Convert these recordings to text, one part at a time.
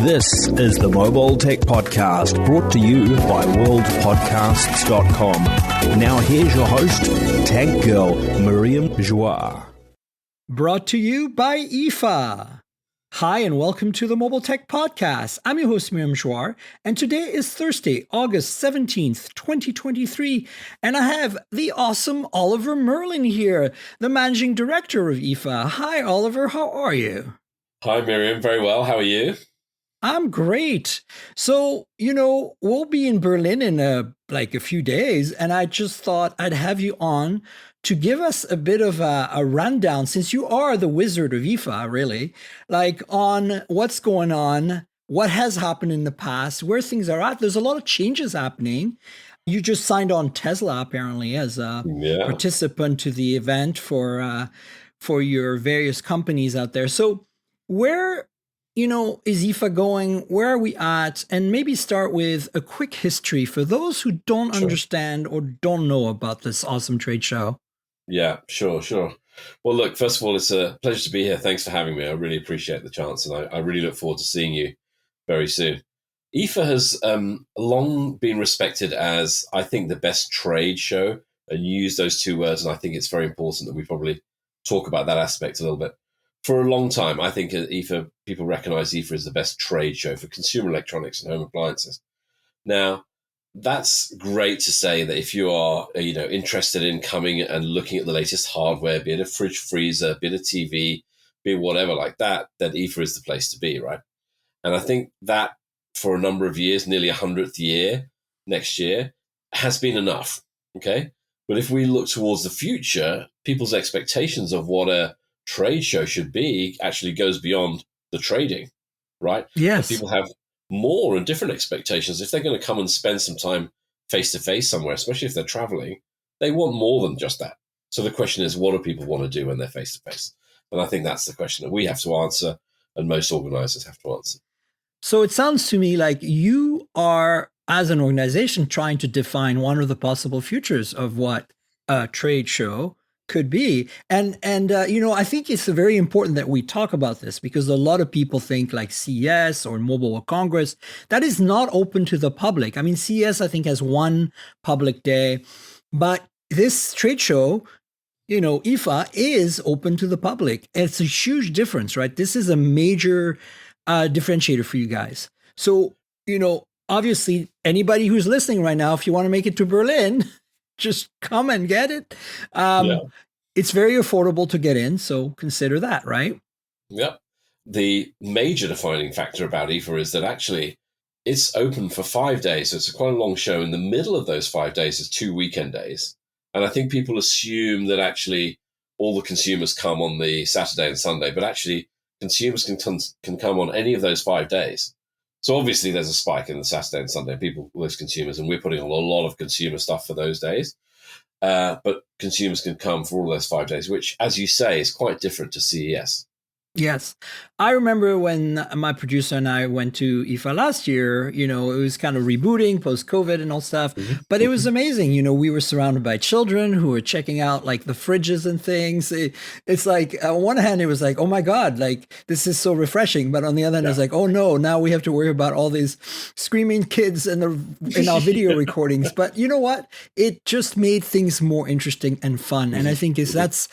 This is the Mobile Tech Podcast, brought to you by worldpodcasts.com. Now here's your host, Tech Girl, Miriam Joie. Brought to you by IFA. Hi, and welcome to the Mobile Tech Podcast. I'm your host, Miriam Joie, and today is Thursday, August 17th, 2023, and I have the awesome Oliver Merlin here, the Managing Director of IFA. Hi, Oliver. How are you? Hi, Miriam. Very well. How are you? I'm great. So, we'll be in Berlin in a few days, and I just thought I'd have you on to give us a bit of a rundown, since you are the wizard of IFA, really, on what's going on, what has happened in the past, where things are at. There's a lot of changes happening. You just signed on Tesla, apparently, as a participant to the event for your various companies out there. So where is IFA going? Where are we at? And maybe start with a quick history for those who don't understand or don't know about this awesome trade show. Yeah, sure. Well, look, first of all, it's a pleasure to be here. Thanks for having me. I really appreciate the chance, and I really look forward to seeing you very soon. IFA has long been respected as, I think, the best trade show, and you use those two words, and I think it's very important that we probably talk about that aspect a little bit. For a long time, I think IFA, people recognize IFA as the best trade show for consumer electronics and home appliances. Now, that's great to say that if you are, interested in coming and looking at the latest hardware, be it a fridge, freezer, be it a TV, be it whatever like that, then IFA is the place to be, right? And I think that for a number of years, nearly 100th year next year, has been enough, okay? But if we look towards the future, people's expectations of what a trade show should be actually goes beyond the trading, right? Yes. And people have more and different expectations. If they're going to come and spend some time face-to-face somewhere, especially if they're traveling, they want more than just that. So the question is, what do people want to do when they're face-to-face? And I think that's the question that we have to answer, and most organizers have to answer. So it sounds to me like you are, as an organization, trying to define one of the possible futures of what a trade show could be. And I think it's very important that we talk about this, because a lot of people think like CES or Mobile World Congress, that is not open to the public. I mean, CES, I think, has one public day, but this trade show, IFA, is open to the public. It's a huge difference, right? This is a major differentiator for you guys. So, obviously, anybody who's listening right now, if you want to make it to Berlin, just come and get it. It's very affordable to get in, so consider that, right? Yep. The major defining factor about IFA is that actually it's open for 5 days. So it's quite a long show. In the middle of those 5 days is 2 weekend days. And I think people assume that actually all the consumers come on the Saturday and Sunday, but actually consumers can come on any of those 5 days. So obviously there's a spike in the Saturday and Sunday, those consumers, and we're putting on a lot of consumer stuff for those days. But consumers can come for all those 5 days, which, as you say, is quite different to CES. Yes. I remember when my producer and I went to IFA last year, it was kind of rebooting post-COVID and all stuff, but it was amazing. We were surrounded by children who were checking out the fridges and things. It's like, on one hand, it was like, oh my God, this is so refreshing. But on the other hand, it's like, oh no, now we have to worry about all these screaming kids in our video recordings. But you know what? It just made things more interesting and fun. And I think that's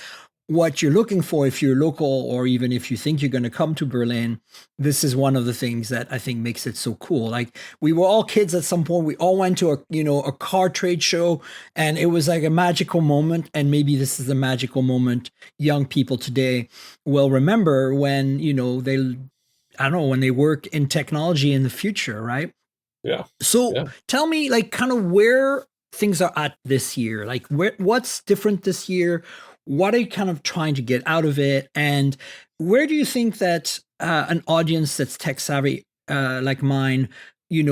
what you're looking for if you're local, or even if you think you're going to come to Berlin. This is one of the things that I think makes it so cool. We were all kids at some point. We all went to a car trade show, and it was like a magical moment. And maybe this is a magical moment young people today will remember when, when they work in technology in the future, right? Yeah. So tell me kind of where things are at this year. What's different this year? What are you kind of trying to get out of it? And where do you think that an audience that's tech savvy like mine,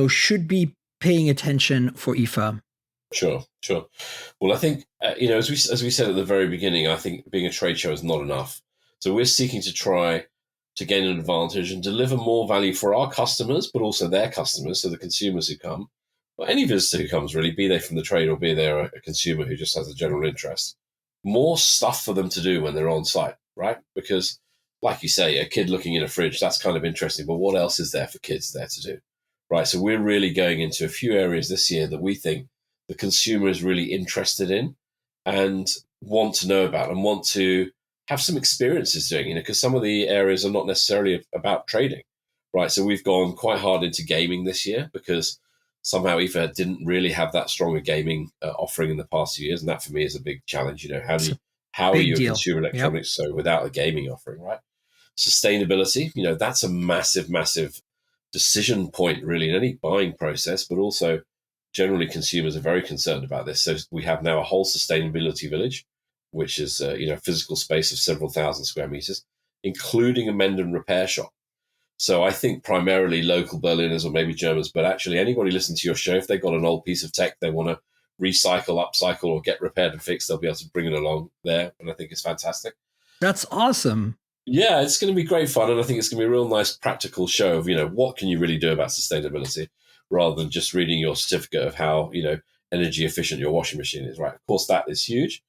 should be paying attention for IFA? Sure. Well, I think, as we said at the very beginning, I think being a trade show is not enough. So we're seeking to try to gain an advantage and deliver more value for our customers, but also their customers, so the consumers who come, or any visitor who comes, really, be they from the trade or be they a consumer who just has a general interest. More stuff for them to do when they're on site, right? Because like you say, a kid looking in a fridge, that's kind of interesting. But what else is there for kids there to do? Right. So we're really going into a few areas this year that we think the consumer is really interested in and want to know about and want to have some experiences doing, because some of the areas are not necessarily about trading. Right. So we've gone quite hard into gaming this year because somehow IFA didn't really have that strong a gaming offering in the past few years. And that for me is a big challenge. How are you a consumer electronics so without a gaming offering, right? Sustainability, that's a massive, massive decision point really in any buying process, but also generally consumers are very concerned about this. So we have now a whole sustainability village, which is a physical space of several thousand square meters, including a mend and repair shop. So I think primarily local Berliners or maybe Germans, but actually anybody listening to your show, if they've got an old piece of tech they want to recycle, upcycle, or get repaired and fixed, they'll be able to bring it along there. And I think it's fantastic. That's awesome. Yeah, it's going to be great fun. And I think it's going to be a real nice practical show of, what can you really do about sustainability rather than just reading your certificate of how, energy efficient your washing machine is, right? Of course, that is huge.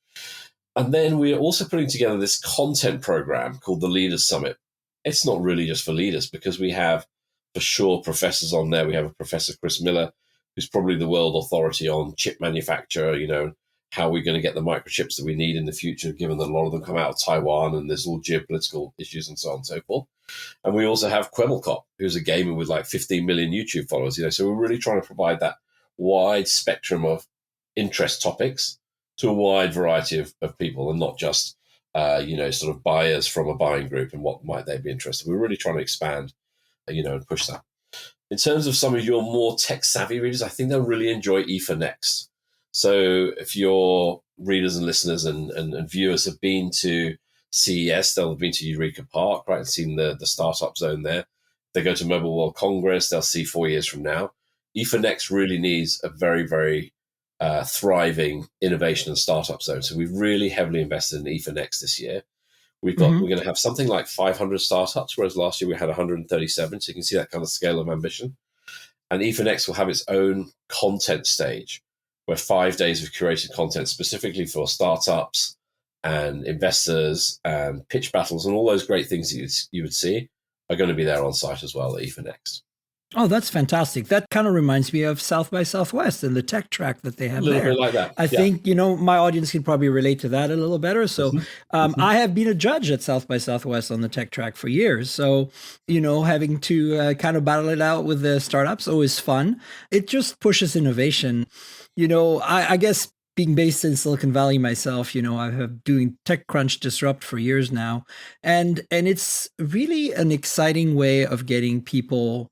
And then we're also putting together this content program called the Leaders Summit. It's not really just for leaders because we have for sure professors on there. We have a Professor Chris Miller, who's probably the world authority on chip manufacture, how we're going to get the microchips that we need in the future, given that a lot of them come out of Taiwan and there's all geopolitical issues and so on and so forth. And we also have Kwemelkop, who's a gamer with like 15 million YouTube followers, so we're really trying to provide that wide spectrum of interest topics to a wide variety of people and not just sort of buyers from a buying group and what might they be interested. We're really trying to expand, and push that. In terms of some of your more tech-savvy readers, I think they'll really enjoy IFA Next. So if your readers and listeners and viewers have been to CES, they'll have been to Eureka Park, right, and seen the startup zone there. If they go to Mobile World Congress, they'll see 4 years from now. IFA Next really needs a very, very thriving innovation and startup zone. So we've really heavily invested in IFA Next this year. We're going to have something like 500 startups, whereas last year we had 137. So you can see that kind of scale of ambition. And IFA Next will have its own content stage, where 5 days of curated content specifically for startups and investors and pitch battles and all those great things that you would see are going to be there on site as well at IFA Next. Oh, that's fantastic. That kind of reminds me of South by Southwest and the tech track that they have there. A little bit like that. I think, my audience can probably relate to that a little better. So I have been a judge at South by Southwest on the tech track for years. So, having to kind of battle it out with the startups, always fun. It just pushes innovation. I guess being based in Silicon Valley myself, I have doing TechCrunch Disrupt for years now. And it's really an exciting way of getting people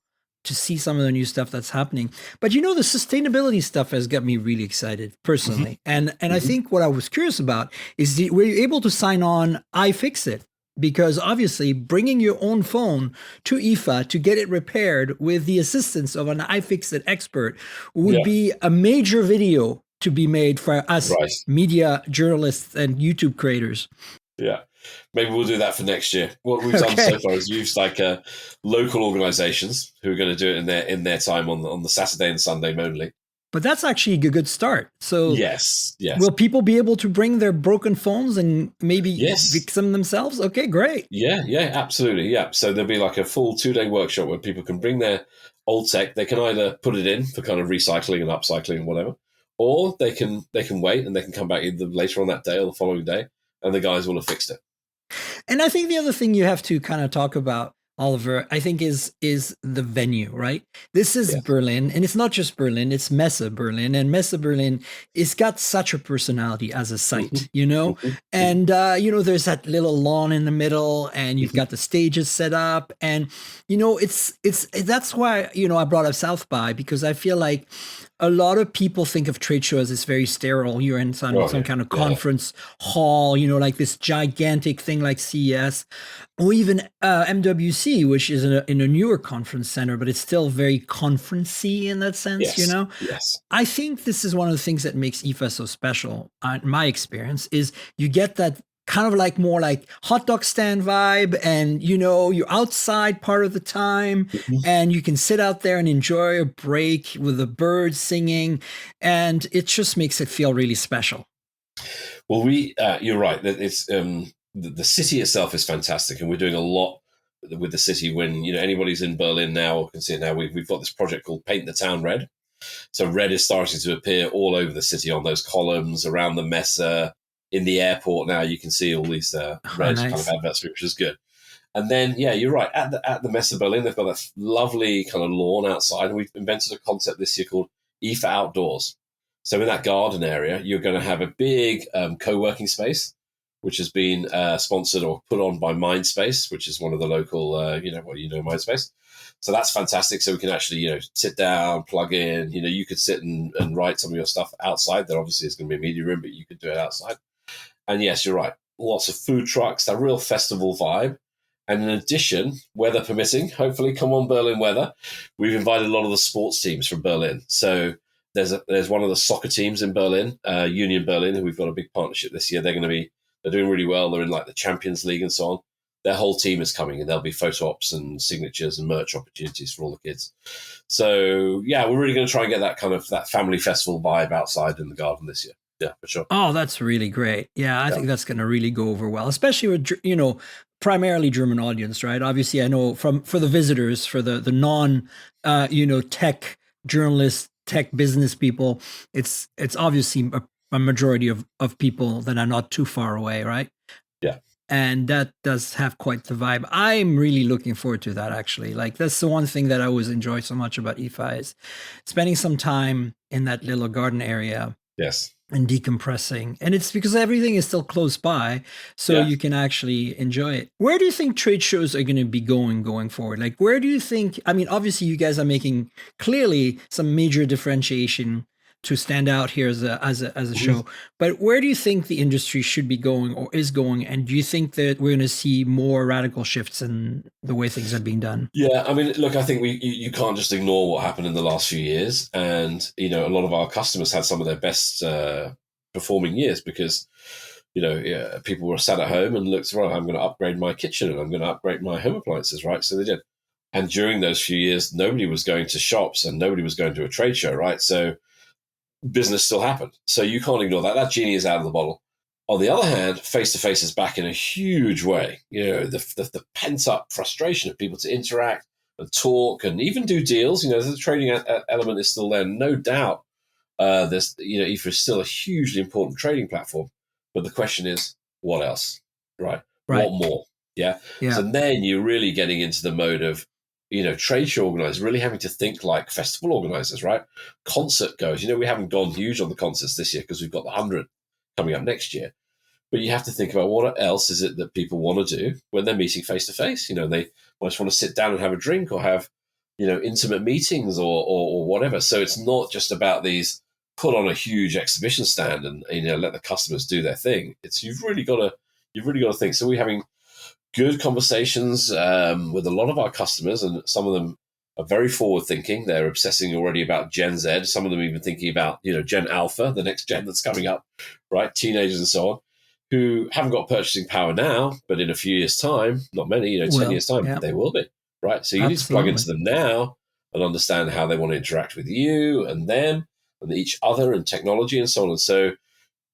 to see some of the new stuff that's happening. But the sustainability stuff has got me really excited personally. And I think what I was curious about is were you able to sign on iFixit? Because obviously bringing your own phone to IFA to get it repaired with the assistance of an iFixit expert would be a major video to be made for us media journalists and YouTube creators. Yeah. Maybe we'll do that for next year. What we've done so far is use local organizations who are going to do it in their time on the Saturday and Sunday only. But that's actually a good start. So yes. Will people be able to bring their broken phones and maybe fix them themselves? Okay, great. Yeah, absolutely. Yeah. So there'll be like a full 2-day workshop where people can bring their old tech. They can either put it in for kind of recycling and upcycling and whatever, or they can wait and they can come back either later on that day or the following day, and the guys will have fixed it. And I think the other thing you have to kind of talk about, Oliver, I think is the venue, right? This is Berlin, and it's not just Berlin, it's Messe Berlin. And Messe Berlin, it's got such a personality as a site, And, there's that little lawn in the middle, and you've got the stages set up. And, that's why, I brought up South by, because I feel like a lot of people think of trade show as this very sterile. You're in some kind of conference hall, like this gigantic thing like CES, or even MWC, which is in a newer conference center, but it's still very conferencey in that sense, Yes. I think this is one of the things that makes IFA so special, in my experience, is you get that kind of like more like hot dog stand vibe, and you're outside part of the time, and you can sit out there and enjoy a break with the birds singing, and it just makes it feel really special. Well, you're right. It's the city itself is fantastic, and we're doing a lot with the city. When anybody's in Berlin now or can see it now, we've got this project called Paint the Town Red. So red is starting to appear all over the city on those columns around the Messe, in the airport. Now you can see all these red kind of adverts, which is good. And then, yeah, you're right. At the Messe Berlin, they've got that lovely kind of lawn outside, and we've invented a concept this year called IFA Outdoors. So in that garden area, you're going to have a big co-working space, which has been sponsored or put on by Mindspace, which is one of the local, Mindspace. So that's fantastic. So we can actually, sit down, plug in. You could sit and write some of your stuff outside. There obviously is going to be a media room, but you could do it outside. And yes, you're right. Lots of food trucks, that real festival vibe. And in addition, weather permitting, hopefully, come on Berlin weather, we've invited a lot of the sports teams from Berlin. So there's one of the soccer teams in Berlin, Union Berlin, who we've got a big partnership this year. They're doing really well. They're in like the Champions League and so on. Their whole team is coming, and there'll be photo ops and signatures and merch opportunities for all the kids. So yeah, we're really going to try and get that family festival vibe outside in the garden this year. Yeah, for sure. Oh, that's really great. Yeah, I think that's going to really go over well, especially with, primarily German audience, right? Obviously, I know for the visitors, for the non, tech journalists, tech business people, it's obviously a majority of people that are not too far away, right? Yeah. And that does have quite the vibe. I'm really looking forward to that, actually. Like, that's the one thing that I always enjoy so much about IFA is spending some time in that little garden area. Yes. And decompressing. And it's because everything is still close by, so you can actually enjoy it. Where do you think trade shows are going to be going forward? Like, where do you think, obviously you guys are making clearly some major differentiation to stand out here as a show, but where do you think the industry should be going or is going? And do you think that we're going to see more radical shifts in the way things are being done? Yeah, look, I think you can't just ignore what happened in the last few years. And, a lot of our customers had some of their best performing years because, people were sat at home and looked, right, I'm going to upgrade my kitchen and I'm going to upgrade my home appliances, right? So they did. And during those few years, nobody was going to shops and nobody was going to a trade show, right? So business still happened. So you can't ignore that. That genie is out of the bottle. On the other hand, face-to-face is back in a huge way. The pent-up frustration of people to interact and talk and even do deals. The trading element is still there. No doubt there's, IFA is still a hugely important trading platform. But the question is, what else? Right. What more? Yeah. So then you're really getting into the mode of, trade show organizers really having to think like festival organizers, right? Concert goers. We haven't gone huge on the concerts this year because we've got the 100 coming up next year. But you have to think about what else is it that people want to do when they're meeting face to face. They might just want to sit down and have a drink or have, intimate meetings or whatever. So it's not just about these put on a huge exhibition stand and let the customers do their thing. You've really got to think. So we're having good conversations with a lot of our customers, and some of them are very forward thinking. They're obsessing already about Gen Z. Some of them even thinking about Gen Alpha, the next gen that's coming up, right? Teenagers and so on, who haven't got purchasing power now, but in a few years' time, not many, 10 years' time, they will be, right? So you need to plug into them now and understand how they want to interact with you and them and each other and technology and so on. And so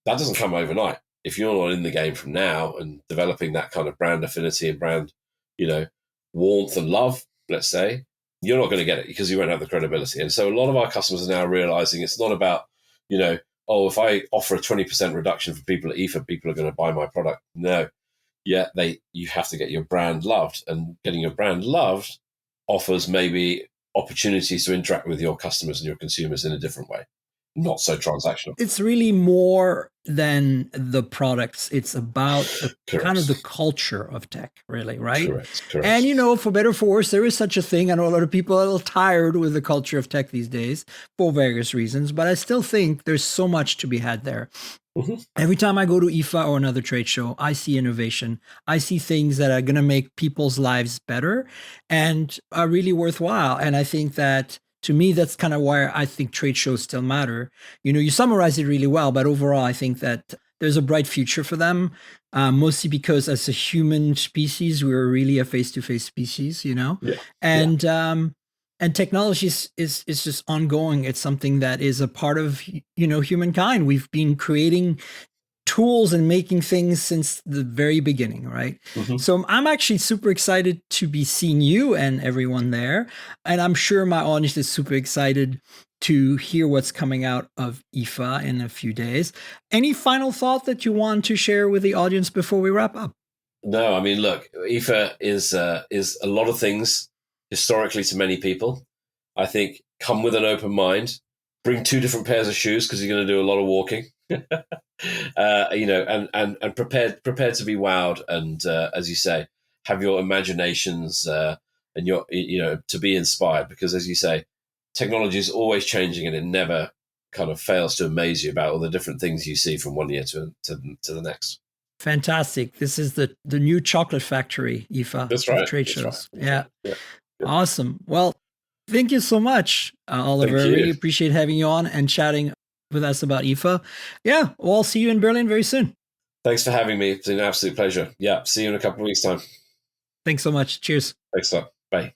that doesn't come overnight. If you're not in the game from now and developing that kind of brand affinity and brand, warmth and love, let's say, you're not going to get it because you won't have the credibility. And so a lot of our customers are now realizing it's not about, if I offer a 20% reduction for people at IFA, people are going to buy my product. No. Yeah, you have to get your brand loved, and getting your brand loved offers maybe opportunities to interact with your customers and your consumers in a different way. Not so transactional. It's really more than the products. It's about the kind of the culture of tech, really, right? Correct. And, for better or for worse, there is such a thing. I know a lot of people are a little tired with the culture of tech these days for various reasons, but I still think there's so much to be had there. Mm-hmm. Every time I go to IFA or another trade show, I see innovation. I see things that are going to make people's lives better and are really worthwhile. And I think that, to me, that's kind of why I think trade shows still matter. You summarize it really well, but overall, I think that there's a bright future for them, mostly because as a human species, we're really a face-to-face species, And technology is just ongoing. It's something that is a part of, humankind. We've been creating tools and making things since the very beginning, right? Mhm. So I'm actually super excited to be seeing you and everyone there. And I'm sure my audience is super excited to hear what's coming out of IFA in a few days. Any final thought that you want to share with the audience before we wrap up? No, I mean, look, IFA is a lot of things historically to many people. I think come with an open mind, bring two different pairs of shoes because you're going to do a lot of walking. And prepared to be wowed, and as you say, have your imaginations and your to be inspired, because as you say, technology is always changing and it never kind of fails to amaze you about all the different things you see from one year to the next. Fantastic. This is the new chocolate factory, IFA. That's right. Trade That's shows. right. That's Yeah. right. Yeah. Yeah. Awesome. Well, thank you so much, Oliver. I Thank you. really appreciate having you on and chatting with us about IFA. Yeah, well, I'll see you in Berlin very soon. Thanks for having me. It's been an absolute pleasure. Yeah, see you in a couple of weeks' time. Thanks so much. Cheers. Thanks a lot. Bye.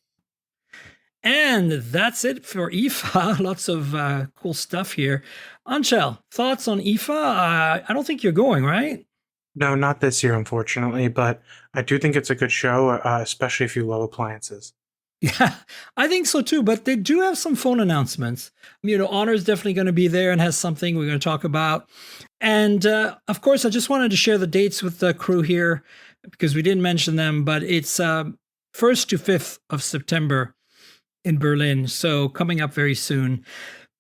And that's it for IFA. Lots of cool stuff here. Anshel, thoughts on IFA? I don't think you're going, right? No, not this year, unfortunately, but I do think it's a good show, especially if you love appliances. Yeah, I think so too. But they do have some phone announcements. Honor is definitely going to be there and has something we're going to talk about. And of course, I just wanted to share the dates with the crew here because we didn't mention them, but it's 1st to 5th of September in Berlin. So coming up very soon.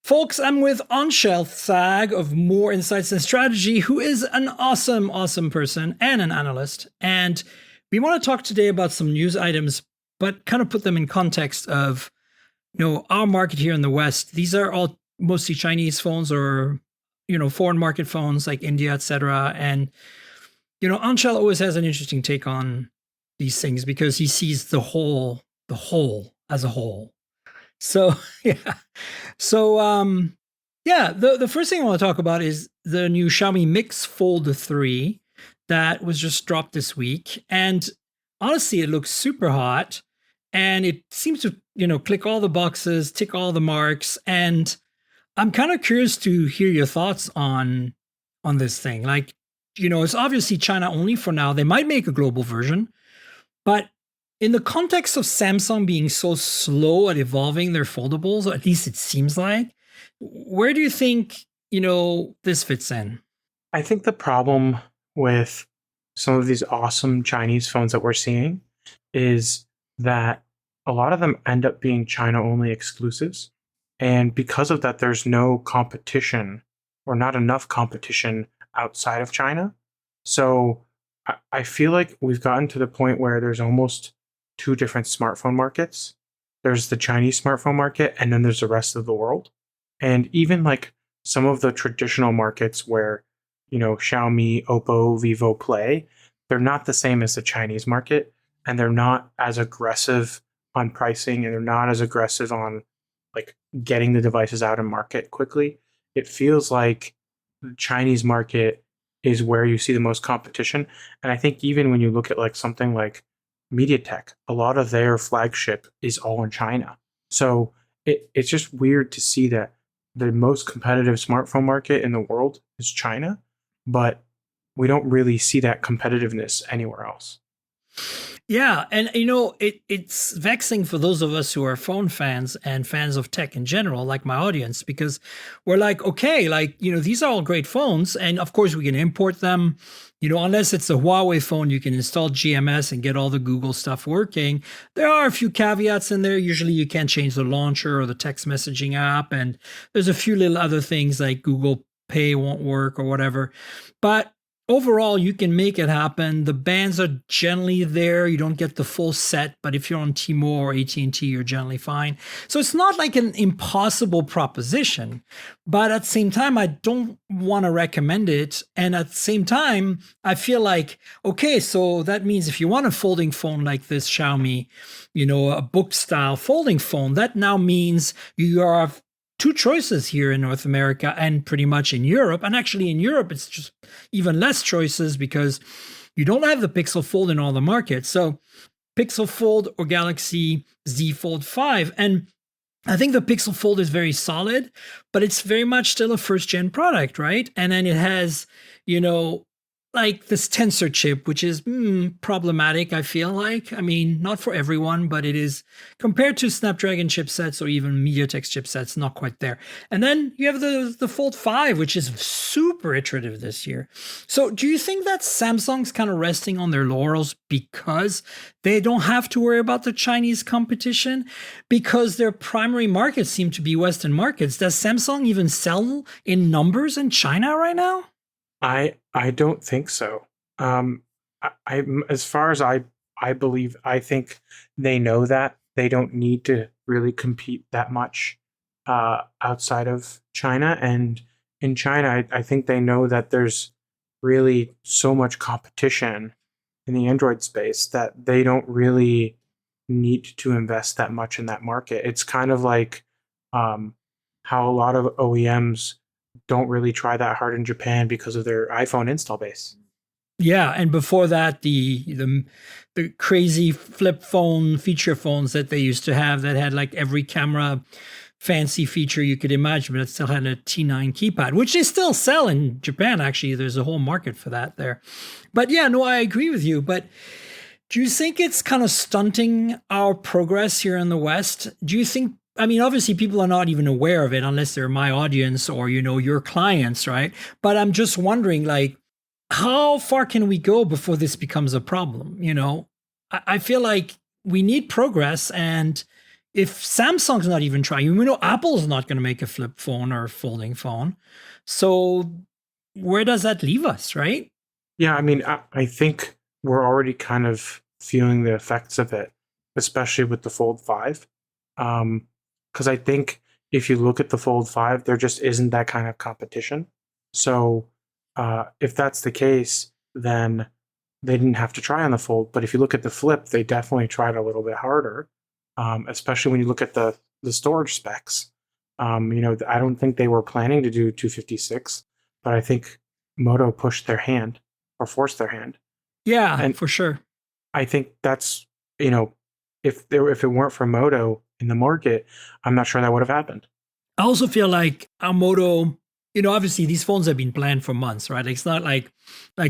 Folks, I'm with Anshel Thag of More Insights and Strategy, who is an awesome, awesome person and an analyst. And we want to talk today about some news items, but kind of put them in context of, our market here in the West. These are all mostly Chinese phones or, foreign market phones like India, etc. And, Anshel always has an interesting take on these things because he sees the whole as a whole. So, yeah. So, the first thing I want to talk about is the new Xiaomi Mix Fold 3 that was just dropped this week. And honestly, it looks super hot and it seems to, click all the boxes, tick all the marks. And I'm kind of curious to hear your thoughts on this thing. Like, it's obviously China only for now. They might make a global version, but in the context of Samsung being so slow at evolving their foldables, or at least it seems like, where do you think, this fits in? I think the problem with some of these awesome Chinese phones that we're seeing is that a lot of them end up being China-only exclusives. And because of that, there's no competition or not enough competition outside of China. So I feel like we've gotten to the point where there's almost two different smartphone markets. There's the Chinese smartphone market, and then there's the rest of the world. And even like some of the traditional markets where, Xiaomi, Oppo, Vivo play, they're not the same as the Chinese market, and they're not as aggressive on pricing, and they're not as aggressive on like getting the devices out and market quickly. It feels like the Chinese market is where you see the most competition. And I think even when you look at like something like MediaTek, a lot of their flagship is all in China. So it's just weird to see that the most competitive smartphone market in the world is China, but we don't really see that competitiveness anywhere else. Yeah, and it's vexing for those of us who are phone fans and fans of tech in general, like my audience, because we're like, okay, these are all great phones, and of course we can import them. Unless it's a Huawei phone, you can install GMS and get all the Google stuff working. There are a few caveats in there. Usually you can't change the launcher or the text messaging app, and there's a few little other things like Google Pay won't work or whatever. But overall, you can make it happen. The bands are generally there. You don't get the full set, but if you're on T-Mobile or AT&T, you're generally fine. So it's not like an impossible proposition, but at the same time, I don't want to recommend it. And at the same time, I feel like, okay, so that means if you want a folding phone like this Xiaomi, a book style folding phone, that now means you have two choices here in North America and pretty much in Europe. And actually in Europe, it's just even less choices because you don't have the Pixel Fold in all the markets. So Pixel Fold or Galaxy Z Fold 5. And I think the Pixel Fold is very solid, but it's very much still a first gen product, right? And then it has, you know, like this tensor chip, which is problematic, I feel like. I mean, not for everyone, but it is compared to Snapdragon chipsets or even MediaTek chipsets, not quite there. And then you have the Fold 5, which is super iterative this year. So do you think that Samsung's kind of resting on their laurels because they don't have to worry about the Chinese competition? Because their primary markets seem to be Western markets. Does Samsung even sell in numbers in China right now? I don't think so. I as far as I believe, I think they know that they don't need to really compete that much outside of China. And in China, I think they know that there's really so much competition in the Android space that they don't really need to invest that much in that market. It's kind of like how a lot of OEMs don't really try that hard in Japan because of their iPhone install base. Yeah, and before that, the crazy flip phone feature phones that they used to have that had like every camera fancy feature you could imagine, but it still had a T9 keypad, which they still sell in Japan. Actually, there's a whole market for that there. But yeah, no, I agree with you. But do you think it's kind of stunting our progress here in the West? Do you think? I mean, obviously, people are not even aware of it unless they're my audience or, you know, your clients, right? But I'm just wondering, like, how far can we go before this becomes a problem? You know, I feel like we need progress. And if Samsung's not even trying, we know Apple's not going to make a flip phone or a folding phone. So where does that leave us, right? Yeah, I mean, I think we're already kind of feeling the effects of it, especially with the Fold 5. Because I think if you look at the Fold 5, there just isn't that kind of competition. So if that's the case, then they didn't have to try on the Fold. But if you look at the Flip, they definitely tried a little bit harder, especially when you look at the storage specs. You know, I don't think they were planning to do 256, but I think Moto pushed their hand or forced their hand. Yeah, And for sure. I think that's, you know, if it weren't for Moto in the market, I'm not sure that would have happened. I also feel like our Moto, you know, obviously these phones have been planned for months, right? It's not like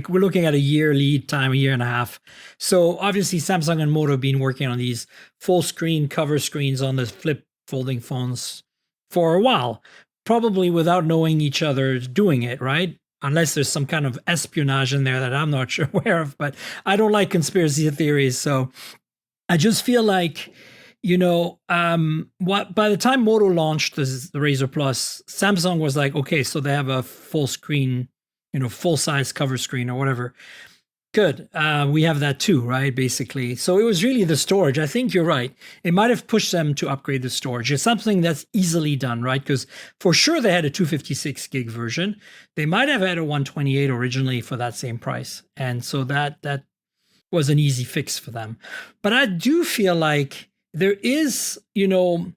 we're looking at a year lead time, a year and a half. So obviously Samsung and Moto have been working on these full screen cover screens on the flip folding phones for a while, probably without knowing each other doing it, right? Unless there's some kind of espionage in there that I'm not sure aware of, but I don't like conspiracy theories. So I just feel like, you know, what by the time Moto launched the Razr Plus, Samsung was like, okay, so they have a full screen, you know, full size cover screen or whatever. Good. We have that too, right? Basically. So it was really the storage. I think you're right. It might have pushed them to upgrade the storage. It's something that's easily done, right? Because for sure they had a 256 gig version. They might have had a 128 originally for that same price. And so that was an easy fix for them. But I do feel like there is, you know,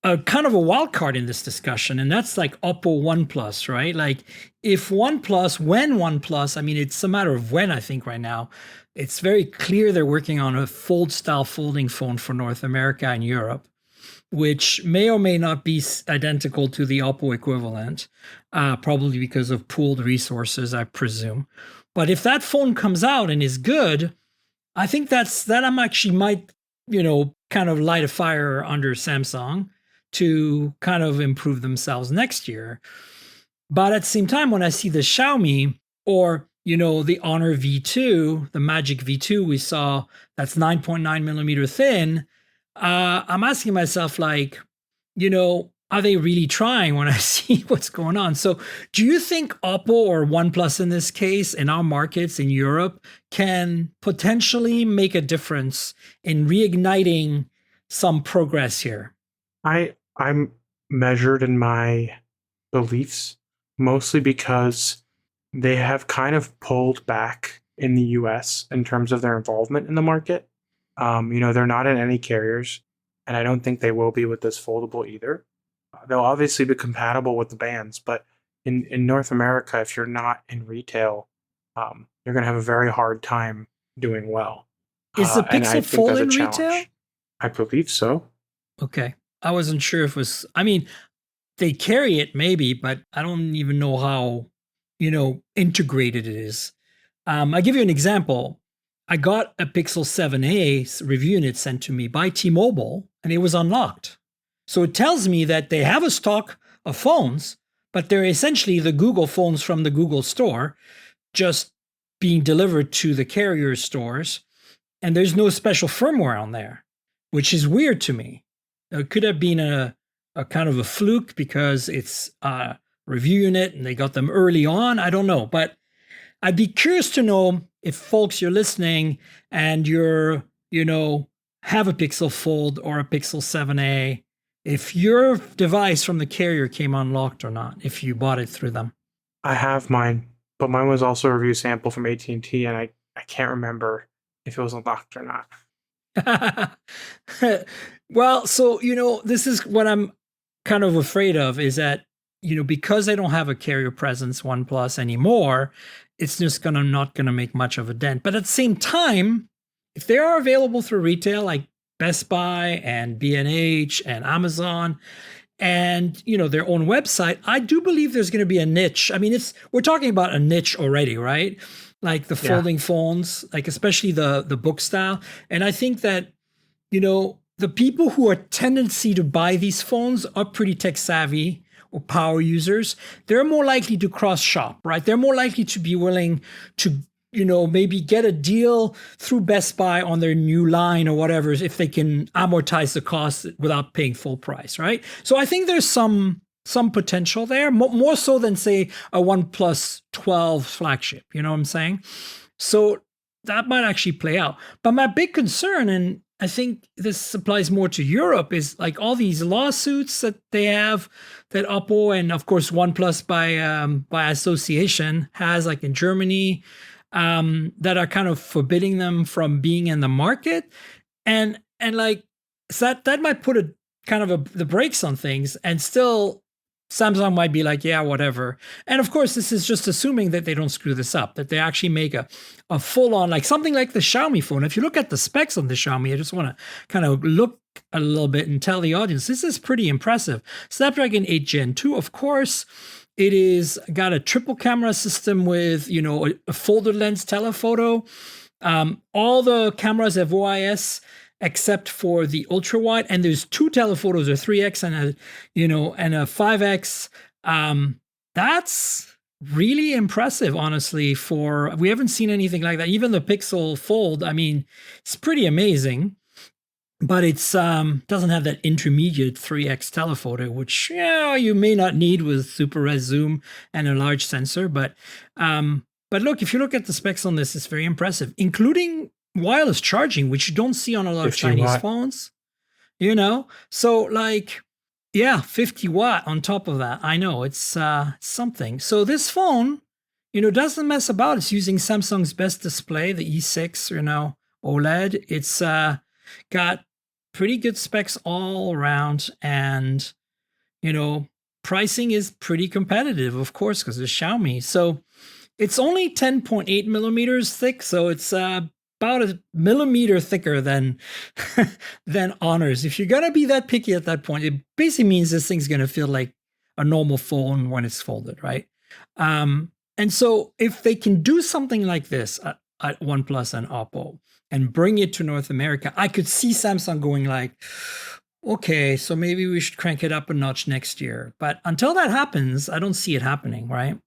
a kind of a wild card in this discussion, and that's like Oppo OnePlus, right? Like if OnePlus, I mean, it's a matter of when, I think right now, it's very clear they're working on a fold style folding phone for North America and Europe, which may or may not be identical to the Oppo equivalent, probably because of pooled resources, I presume. But if that phone comes out and is good, I think that I'm actually might, you know, kind of light a fire under Samsung to kind of improve themselves next year. But at the same time, when I see the Xiaomi or, you know, the Honor V2, the Magic V2 we saw that's 9.9 millimeter thin, I'm asking myself, like, you know, are they really trying when I see what's going on? So do you think Oppo or OnePlus in this case, in our markets in Europe, can potentially make a difference in reigniting some progress here? I'm measured in my beliefs mostly because they have kind of pulled back in the US in terms of their involvement in the market. You know, they're not in any carriers, and I don't think they will be with this foldable either. They'll obviously be compatible with the bands, but in North America, if you're not in retail, you're going to have a very hard time doing well. Is the And I Pixel think Fold that's a in challenge. retail? I believe so. Okay. I wasn't sure if it was, I mean, they carry it maybe, but I don't even know how, integrated it is. I'll give you an example. I got a Pixel 7a review unit sent to me by T-Mobile, and it was unlocked. So it tells me that they have a stock of phones, but they're essentially the Google phones from the Google store, just being delivered to the carrier stores. And there's no special firmware on there, which is weird to me. It could have been a kind of a fluke because it's a review unit and they got them early on. I don't know, but I'd be curious to know if folks you're listening and you're, have a Pixel Fold or a Pixel 7a, if your device from the carrier came unlocked or not, if you bought it through them. I have mine, but mine was also a review sample from AT&T, and I can't remember if it was unlocked or not. Well, so, this is what I'm kind of afraid of is that, because they don't have a carrier presence, OnePlus anymore, it's just not going to make much of a dent. But at the same time, if they are available through retail, like Best Buy and B&H and Amazon and, their own website, I do believe there's going to be a niche. I mean, we're talking about a niche already, right? Like the folding phones, like especially the book style. And I think that, the people who are tendency to buy these phones are pretty tech savvy or power users. They're more likely to cross shop, right? They're more likely to be willing to, maybe get a deal through Best Buy on their new line or whatever, if they can amortize the cost without paying full price, right? So I think there's some potential there, more so than, say, a OnePlus 12 flagship. You know what I'm saying? So that might actually play out. But my big concern, and I think this applies more to Europe, is like all these lawsuits that they have, that Oppo and of course OnePlus by association has, like in Germany, that are kind of forbidding them from being in the market, and like so that might put a kind of the brakes on things, and still Samsung might be like, yeah, whatever. And of course, this is just assuming that they don't screw this up, that they actually make a full on, like something like the Xiaomi phone. If you look at the specs on the Xiaomi, I just want to kind of look a little bit and tell the audience, this is pretty impressive. Snapdragon 8 Gen 2, of course. It is got a triple camera system with, a folded lens telephoto. All the cameras have OIS except for the ultra wide, and there's two telephotos, a 3x and a 5x. That's really impressive, honestly. We haven't seen anything like that. Even the Pixel Fold, I mean, it's pretty amazing, but it's doesn't have that intermediate 3x telephoto, which you may not need with super res zoom and a large sensor. But look, if you look at the specs on this, it's very impressive, including wireless charging, which you don't see on a lot of Chinese phones, so like, 50 watt on top of that. I know it's something. So this phone, doesn't mess about. It's using Samsung's best display, the E6, OLED. It's got pretty good specs all around, and pricing is pretty competitive, of course, because it's Xiaomi. So it's only 10.8 millimeters thick, so it's about a millimeter thicker than Honors. If you're gonna be that picky at that point, it basically means this thing's gonna feel like a normal phone when it's folded, right? And so if they can do something like this at OnePlus and Oppo and bring it to North America, I could see Samsung going like, okay, so maybe we should crank it up a notch next year. But until that happens, I don't see it happening, right?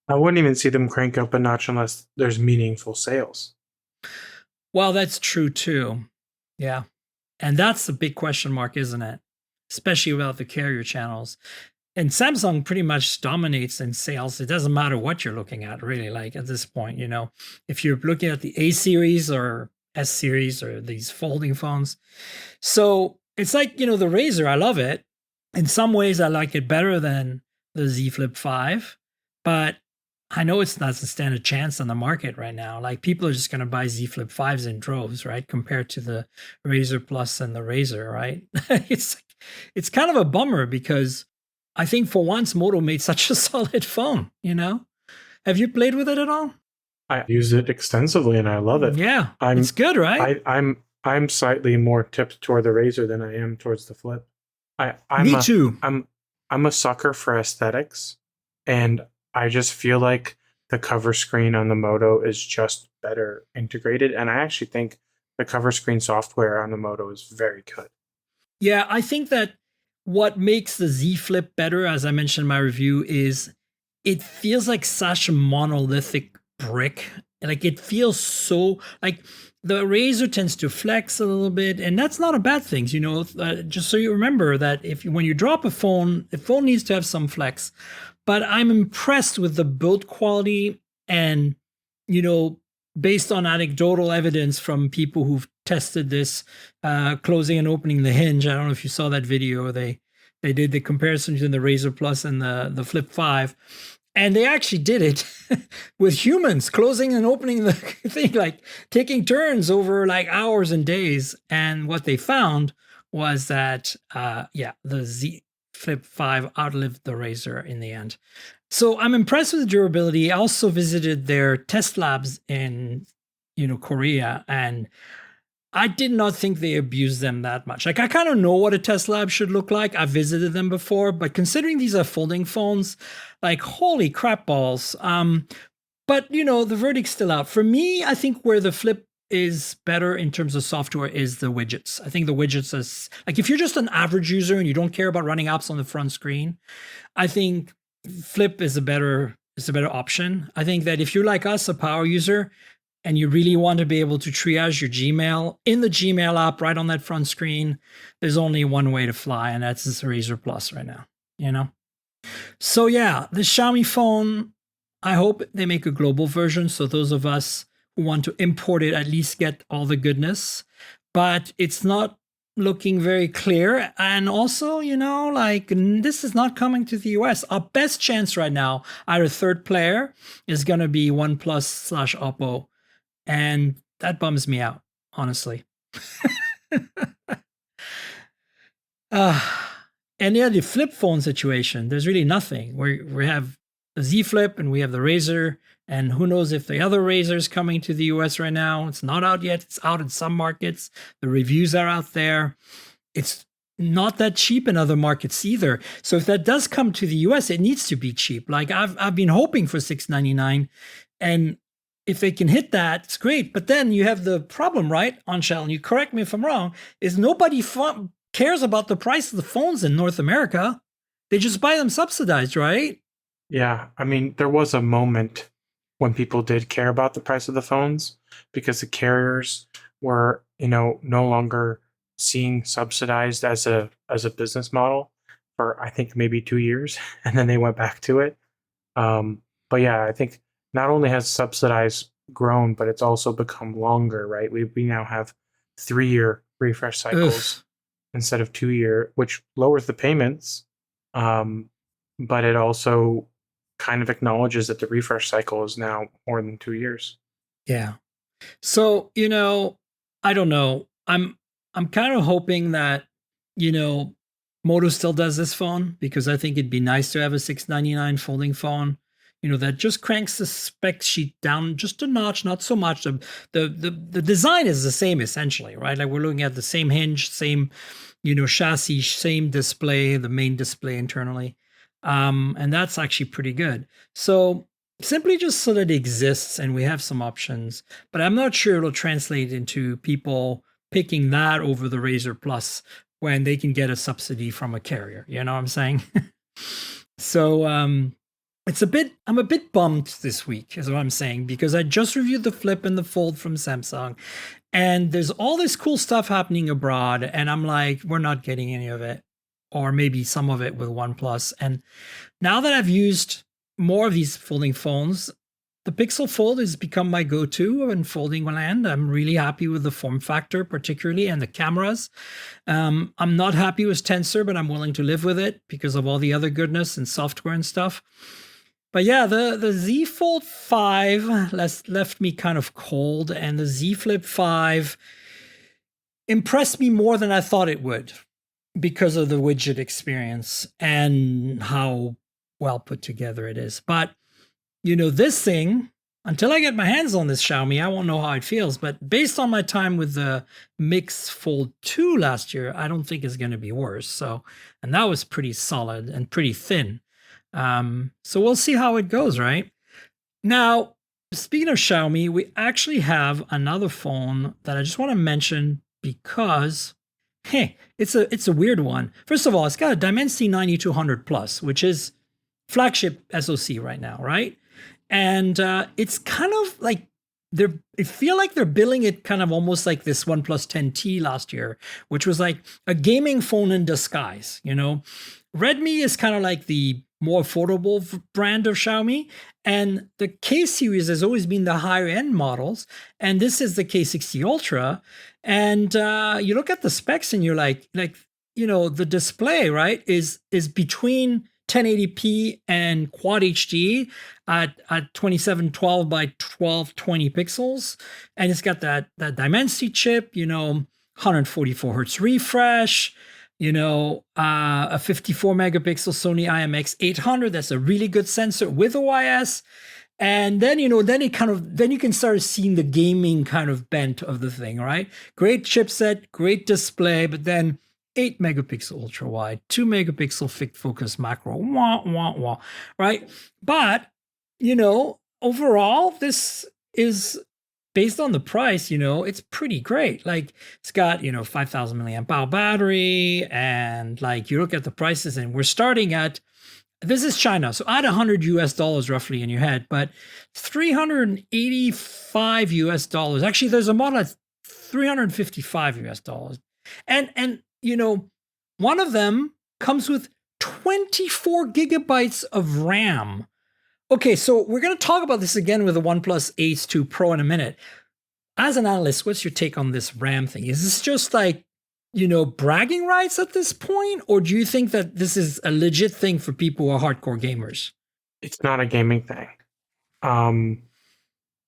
I wouldn't even see them crank up a notch unless there's meaningful sales. Well, that's true too. Yeah. And that's the big question mark, isn't it? Especially about the carrier channels. And Samsung pretty much dominates in sales. It doesn't matter what you're looking at, really, like at this point, if you're looking at the A series or S series or these folding phones. So it's like, the Razr, I love it. In some ways, I like it better than the Z Flip 5, but I know it doesn't stand a chance on the market right now. Like, people are just going to buy Z Flip 5s in droves, right? Compared to the Razr Plus and the Razr, right? It's kind of a bummer because I think for once Moto made such a solid phone, Have you played with it at all? I use it extensively and I love it. Yeah, it's good, right? I'm slightly more tipped toward the Razr than I am towards the Flip. I'm Me too. I'm a sucker for aesthetics, and I just feel like the cover screen on the Moto is just better integrated, and I actually think the cover screen software on the Moto is very good. Yeah, I think that what makes the Z Flip better, as I mentioned in my review, is it feels like such a monolithic brick. Like it feels so like the razor tends to flex a little bit, and that's not a bad thing. Just so you remember that when you drop a phone, the phone needs to have some flex. But I'm impressed with the build quality and, you know, based on anecdotal evidence from people who've tested this, closing and opening the hinge. I don't know if you saw that video. They did the comparison between the Razr Plus and the Flip 5. And they actually did it with humans closing and opening the thing, like taking turns over like hours and days. And what they found was that, the Z Flip 5 outlived the Razr in the end. So I'm impressed with the durability. I also visited their test labs in, Korea, and I did not think they abused them that much. Like I kind of know what a test lab should look like. I've visited them before, but considering these are folding phones, like holy crap balls. But the verdict's still out. For me, I think where the Flip is better in terms of software is the widgets. I think the widgets is like if you're just an average user and you don't care about running apps on the front screen, I think Flip is a better option. I think that if you're like us, a power user, and you really want to be able to triage your Gmail in the Gmail app right on that front screen, there's only one way to fly, and that's this Razr Plus right now, So yeah, the Xiaomi phone, I hope they make a global version so those of us who want to import it at least get all the goodness. But it's not looking very clear. And also, this is not coming to the US. Our best chance right now, our third player, is going to be OnePlus/Oppo. And that bums me out, honestly. And yeah, the flip phone situation, there's really nothing. We have the Z Flip and we have the Razr, and who knows if the other Razr is coming to the US right now. It's not out yet. It's out in some markets. The reviews are out there. It's not that cheap in other markets either. So if that does come to the US, it needs to be cheap. Like I've been hoping for $699, and if they can hit that, it's great. But then you have the problem, right, Anshel, and you correct me if I'm wrong, is nobody cares about the price of the phones in North America. They just buy them subsidized, right? Yeah, I mean, there was a moment when people did care about the price of the phones because the carriers were, no longer seeing subsidized as a business model for I think maybe 2 years, and then they went back to it. But yeah, I think not only has subsidized grown, but it's also become longer, right? We now have 3-year refresh cycles instead of 2-year, which lowers the payments. But it also kind of acknowledges that the refresh cycle is now more than 2 years. Yeah. So, I don't know. I'm kind of hoping that, Moto still does this phone, because I think it'd be nice to have a $699 folding phone, that just cranks the spec sheet down just a notch, not so much. The design is the same essentially, right? Like we're looking at the same hinge, same, chassis, same display, the main display internally. And that's actually pretty good. So simply just so that it exists and we have some options, but I'm not sure it'll translate into people picking that over the Razr Plus when they can get a subsidy from a carrier. You know what I'm saying? So, I'm a bit bummed this week is what I'm saying, because I just reviewed the Flip and the Fold from Samsung, and there's all this cool stuff happening abroad. And I'm like, we're not getting any of it, or maybe some of it with OnePlus. And now that I've used more of these folding phones, the Pixel Fold has become my go-to in folding land. I'm really happy with the form factor, particularly, and the cameras. I'm not happy with Tensor, but I'm willing to live with it because of all the other goodness and software and stuff. But yeah, the Z Fold 5 left me kind of cold, and the Z Flip 5 impressed me more than I thought it would because of the widget experience and how well put together it is. But, this thing, until I get my hands on this Xiaomi, I won't know how it feels. But based on my time with the Mix Fold 2 last year, I don't think it's going to be worse. So, and that was pretty solid and pretty thin. So we'll see how it goes, right? Now, speaking of Xiaomi, we actually have another phone that I just want to mention because, hey, it's a weird one. First of all, it's got a Dimensity 9200 Plus, which is flagship SoC right now, right? And it's kind of like I feel like they're billing it kind of almost like this OnePlus 10T last year, which was like a gaming phone in disguise. Redmi is kind of like the more affordable brand of Xiaomi, and the K series has always been the higher end models, and this is the K60 Ultra. And you look at the specs, and you're like the display, right, is between 1080p and Quad HD at 2712 by 1220 pixels, and it's got that Dimensity chip, 144 hertz refresh, a 54 megapixel Sony IMX800. That's a really good sensor with OIS. And then, then you can start seeing the gaming kind of bent of the thing, right? Great chipset, great display, but then 8 megapixel ultra wide, 2 megapixel fixed focus macro, right? But, overall, this is based on the price, it's pretty great. Like, it's got, 5,000 milliamp hour battery, and like you look at the prices, and we're starting at, this is China, so add $100 roughly in your head, but $385. Actually, there's a model that's $355. And one of them comes with 24 gigabytes of RAM. Okay, so we're going to talk about this again with the OnePlus Ace 2 Pro in a minute. As an analyst, what's your take on this RAM thing? Is this just like, bragging rights at this point? Or do you think that this is a legit thing for people who are hardcore gamers? It's not a gaming thing.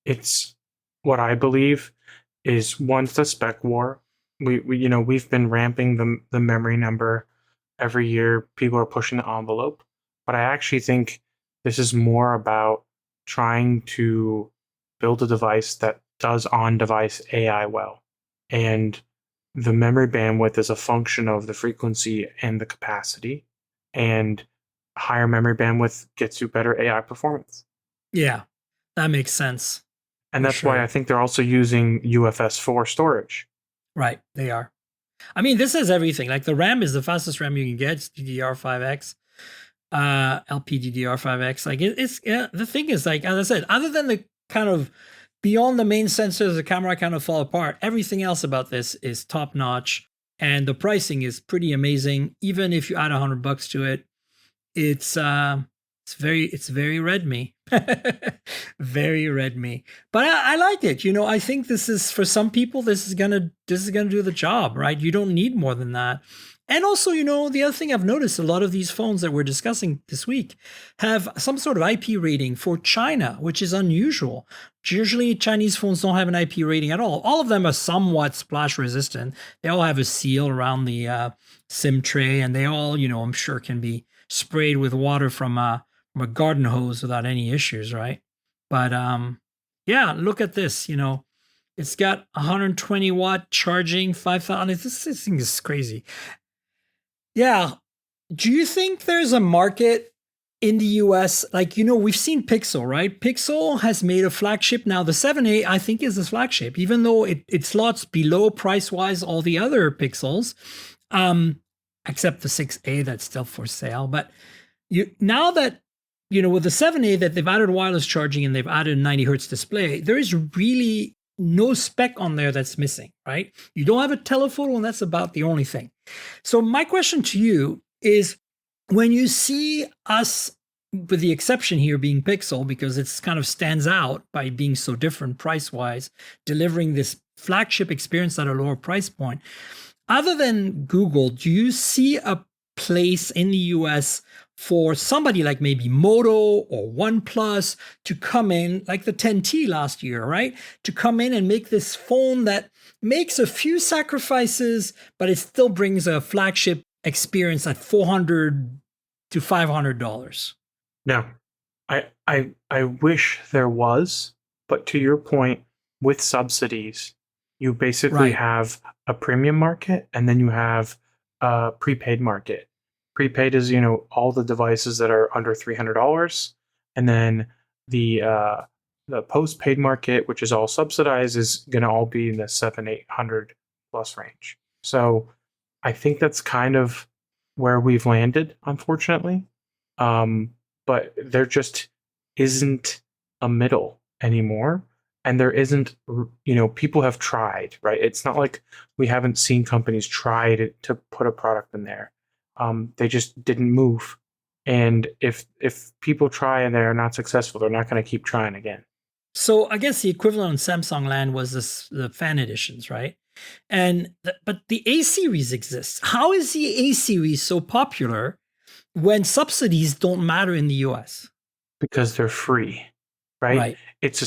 It's what I believe is, once the spec war. We've been ramping the memory number every year. People are pushing the envelope, but I actually think this is more about trying to build a device that does on-device AI well, and the memory bandwidth is a function of the frequency and the capacity, and higher memory bandwidth gets you better AI performance. Yeah, that makes sense. And that's why I think they're also using UFS 4 storage. Right, they are. I mean, this is everything. Like, the RAM is the fastest RAM you can get. It's DDR5X, LPDDR5X. Like, it's the thing is, like, as I said, other than the kind of beyond the main sensors, the camera kind of fall apart. Everything else about this is top notch, and the pricing is pretty amazing. Even if you add $100 to it, it's very Redmi. Very Redmi. But I like it. I think this is, for some people, this is gonna do the job, right? You don't need more than that. And also, the other thing I've noticed, a lot of these phones that we're discussing this week have some sort of IP rating for China, which is unusual. Usually Chinese phones don't have an IP rating at all. All of them are somewhat splash resistant. They all have a seal around the SIM tray, and they all, I'm sure, can be sprayed with water from a garden hose without any issues, right? But yeah, look at this. It's got 120 watt charging, 5,000. This thing is crazy. Yeah. Do you think there's a market in the US? Like, we've seen Pixel, right? Pixel has made a flagship now. The 7A, I think, is a flagship, even though it slots below price-wise all the other Pixels, except the 6A that's still for sale. But now that, with the 7A, that they've added wireless charging and they've added a 90 hertz display, there is really no spec on there that's missing, right? You don't have a telephoto, and that's about the only thing. So my question to you is, when you see us, with the exception here being Pixel, because it's kind of stands out by being so different price-wise, delivering this flagship experience at a lower price point, other than Google, do you see a place in the US for somebody like maybe Moto or OnePlus to come in, like the 10T last year, right? To come in and make this phone that makes a few sacrifices, but it still brings a flagship experience at $400 to $500. No, I wish there was, But to your point, with subsidies, you basically have a premium market and then you have a prepaid market. Prepaid is, all the devices that are under $300, and then the postpaid market, which is all subsidized, is going to all be in the 700-800 plus range. So I think that's kind of where we've landed, unfortunately. But there just isn't a middle anymore. And there isn't, people have tried, right? It's not like we haven't seen companies try to put a product in there. They just didn't move. And if people try and they're not successful, they're not going to keep trying again. So I guess the equivalent on Samsung land was the fan editions, right? But the A series exists. How is the A series so popular when subsidies don't matter in the US? Because they're free, right? It's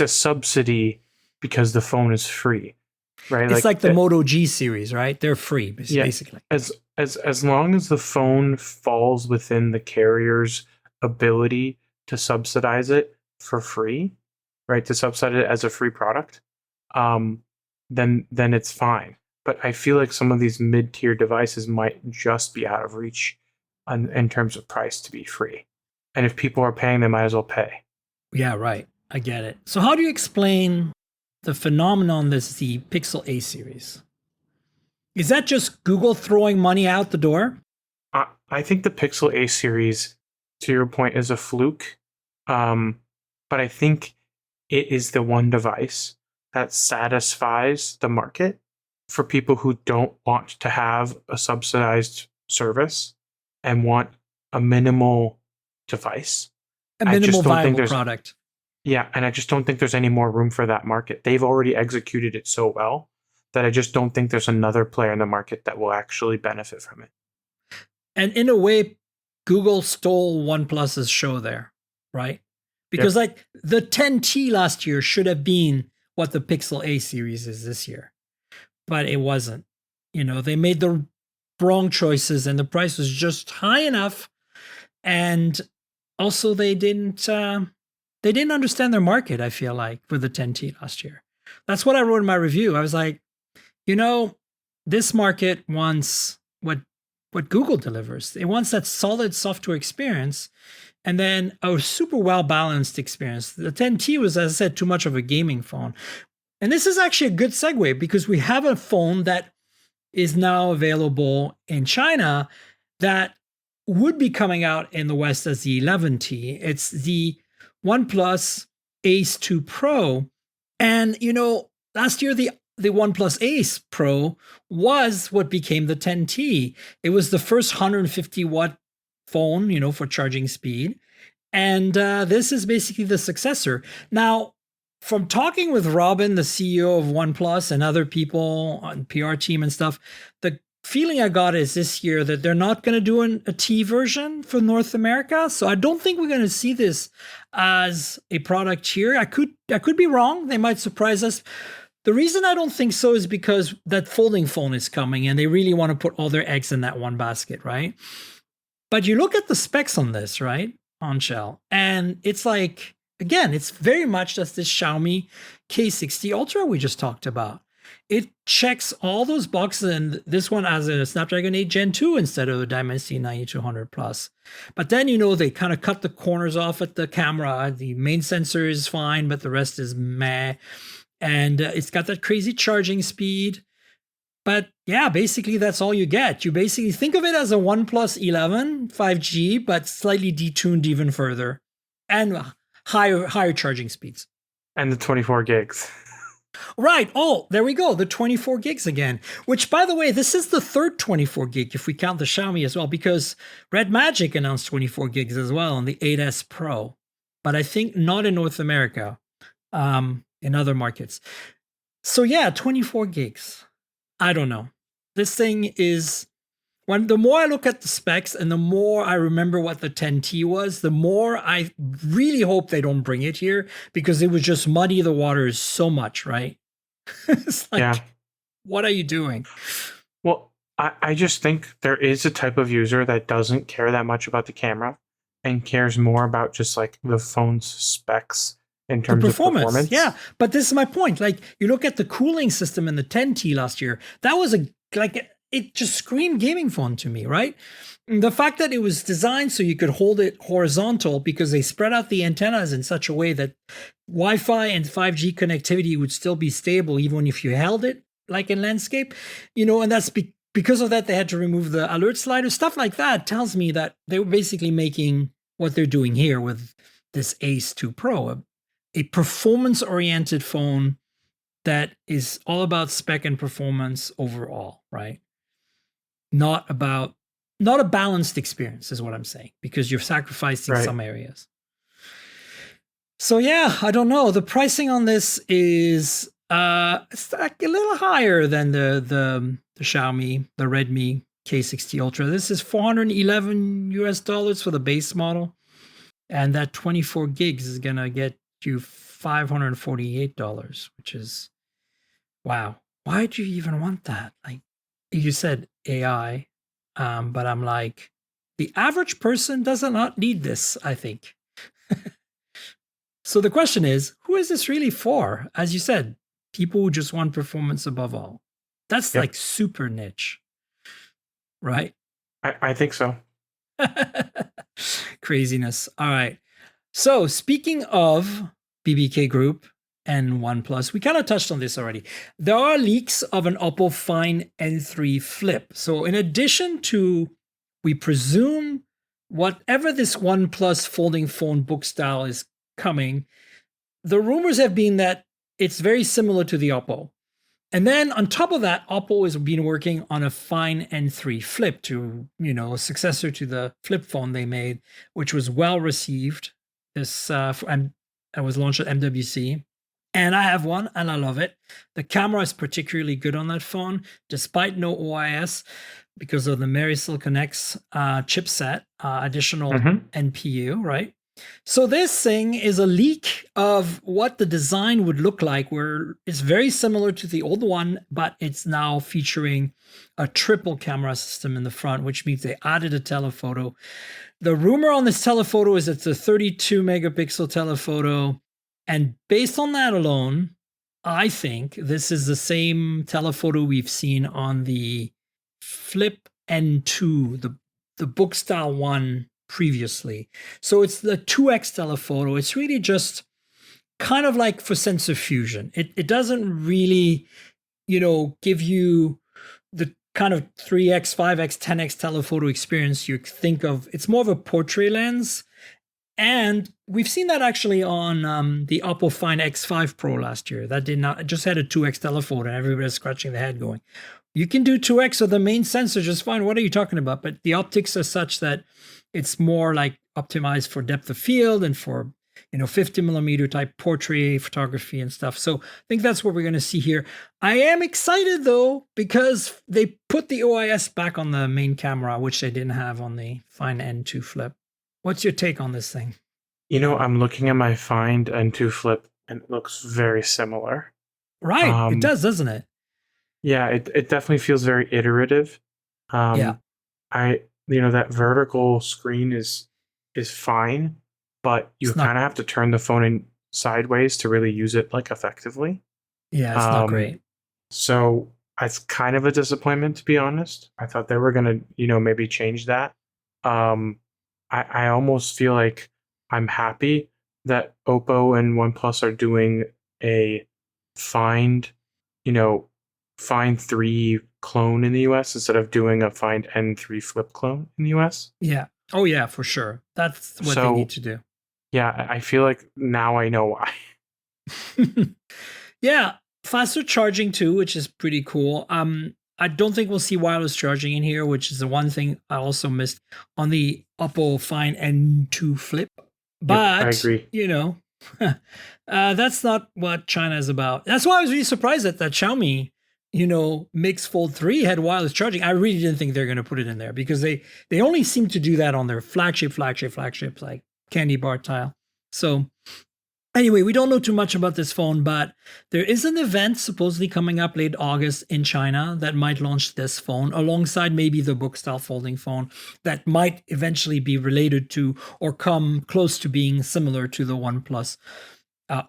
a subsidy because the phone is free, right? It's like the Moto G series, right? They're free, basically. As long as the phone falls within the carrier's ability to subsidize it for free, right? To subsidize it as a free product, then it's fine. But I feel like some of these mid-tier devices might just be out of reach in terms of price to be free. And if people are paying, they might as well pay. Yeah, right. I get it. So how do you explain the phenomenon that's the Pixel A series? Is that just Google throwing money out the door? I think the Pixel A series, to your point, is a fluke. But I think it is the one device that satisfies the market for people who don't want to have a subsidized service and want a minimal device. A minimal viable product. Yeah, and I just don't think there's any more room for that market. They've already executed it so well that I just don't think there's another player in the market that will actually benefit from it. And in a way, Google stole OnePlus's show there, right? Because like the 10T last year should have been what the Pixel A series is this year, but it wasn't. They made the wrong choices and the price was just high enough. And also they didn't understand their market, I feel like, with the 10T last year. That's what I wrote in my review. I was like, this market wants what Google delivers. It wants that solid software experience and then a super well-balanced experience. The 10T was, as I said, too much of a gaming phone. And this is actually a good segue because we have a phone that is now available in China that would be coming out in the West as the 11T. It's the OnePlus Ace 2 Pro. And, last year, the OnePlus Ace Pro was what became the 10T. It was the first 150 watt phone, for charging speed. And this is basically the successor. Now, from talking with Robin, the CEO of OnePlus, and other people on PR team and stuff, the feeling I got is this year that they're not going to do a T version for North America. So I don't think we're going to see this as a product here. I could be wrong. They might surprise us. The reason I don't think so is because that folding phone is coming and they really want to put all their eggs in that one basket, right? But you look at the specs on this, right, on Shell, and it's like, again, it's very much just this Xiaomi K60 Ultra we just talked about. It checks all those boxes, and this one has a Snapdragon 8 Gen 2 instead of the Dimensity 9200 Plus. But then, they kind of cut the corners off at the camera. The main sensor is fine, but the rest is meh. And it's got that crazy charging speed. But yeah, basically that's all you get. You basically think of it as a OnePlus 11 5G, but slightly detuned even further. And higher charging speeds. And the 24 gigs. Right. Oh, there we go. The 24 gigs again, which, by the way, this is the third 24 gig if we count the Xiaomi as well, because Red Magic announced 24 gigs as well on the 8S Pro, but I think not in North America, in other markets. So yeah, 24 gigs. I don't know. This thing is, the more I look at the specs and the more I remember what the 10T was, the more I really hope they don't bring it here because it would just muddy the waters so much, right? It's like, What are you doing? Well, I just think there is a type of user that doesn't care that much about the camera and cares more about just like the phone's specs in terms of performance. Yeah, but this is my point. Like, you look at the cooling system in the 10T last year, that was it just screamed gaming phone to me, right? And the fact that it was designed so you could hold it horizontal because they spread out the antennas in such a way that Wi-Fi and 5G connectivity would still be stable even if you held it like in landscape, and that's because of that, they had to remove the alert slider. Stuff like that tells me that they were basically making what they're doing here with this Ace 2 Pro, a performance-oriented phone that is all about spec and performance overall, right? Not a balanced experience is what I'm saying, because you're sacrificing some areas. So yeah, I don't know. The pricing on this is it's like a little higher than the Xiaomi, the Redmi K60 Ultra. This is $411 for the base model, and that 24 gigs is gonna get you $548, which is wow. Why'd you even want that? Like you said, AI, but I'm like, the average person does not need this, I think. So the question is, who is this really for? As you said, people who just want performance above all. That's like super niche, right? I think so. Craziness. All right. So speaking of BBK Group and OnePlus, we kind of touched on this already. There are leaks of an Oppo Find N3 Flip. So in addition to, we presume, whatever this OnePlus folding phone book style is coming, the rumors have been that it's very similar to the Oppo. And then on top of that, Oppo has been working on a Find N3 Flip to, a successor to the flip phone they made, which was well received. This and it was launched at MWC. And I have one and I love it. The camera is particularly good on that phone, despite no OIS, because of the Mary Silicon X chipset, additional NPU, right? So this thing is a leak of what the design would look like, where it's very similar to the old one, but it's now featuring a triple camera system in the front, which means they added a telephoto. The rumor on this telephoto is it's a 32 megapixel telephoto. And based on that alone, I think this is the same telephoto we've seen on the Flip N2, the book style one previously. So it's the 2x telephoto. It's really just kind of like for sensor fusion. It doesn't really, give you the kind of 3x, 5x, 10x telephoto experience you think of. It's more of a portrait lens. And we've seen that actually on the Oppo Find X5 Pro last year. That did not, it just had a 2x telephoto and everybody's scratching their head going, you can do 2x with the main sensor just fine. What are you talking about? But the optics are such that it's more like optimized for depth of field and for, 50 millimeter type portrait photography and stuff. So I think that's what we're going to see here. I am excited though, because they put the OIS back on the main camera, which they didn't have on the Find N2 Flip. What's your take on this thing? I'm looking at my Find N2 Flip and it looks very similar. Right. It does, doesn't it? Yeah, it definitely feels very iterative. Yeah. That vertical screen is fine, but you kind of have to turn the phone in sideways to really use it like effectively. Yeah, it's not great. So it's kind of a disappointment, to be honest. I thought they were gonna, maybe change that. I almost feel like I'm happy that Oppo and OnePlus are doing a Find 3 clone in the US instead of doing a Find N3 Flip clone in the US. Yeah. Oh yeah, for sure. That's what they need to do. Yeah, I feel like now I know why. Yeah, faster charging too, which is pretty cool. I don't think we'll see wireless charging in here, which is the one thing I also missed on the Oppo Find N2 Flip. But, I agree. That's not what China is about. That's why I was really surprised that Xiaomi, Mix Fold 3 had wireless charging. I really didn't think they're going to put it in there because they only seem to do that on their flagships like candy bar tile. So anyway, we don't know too much about this phone, but there is an event supposedly coming up late August in China that might launch this phone alongside maybe the book style folding phone that might eventually be related to or come close to being similar to the OnePlus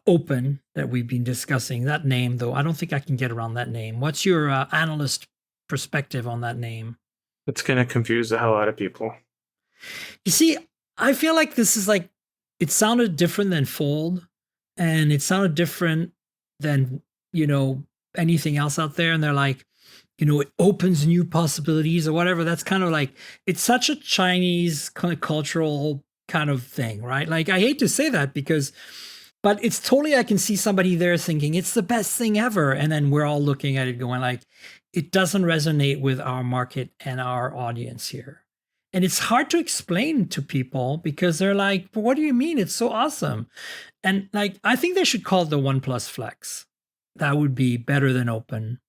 Open that we've been discussing. That name, though, I don't think I can get around that name. What's your analyst perspective on that name? It's going to confuse the hell out of people. You see, I feel like this is like, it sounded different than Fold, and it sounded different than, anything else out there. And they're like, it opens new possibilities or whatever. That's kind of like, it's such a Chinese kind of cultural kind of thing, right? Like, I hate to say that but it's totally, I can see somebody there thinking it's the best thing ever. And then we're all looking at it going like, it doesn't resonate with our market and our audience here. And it's hard to explain to people because they're like, but what do you mean? It's so awesome. And like, I think they should call it the OnePlus Flex. That would be better than Open.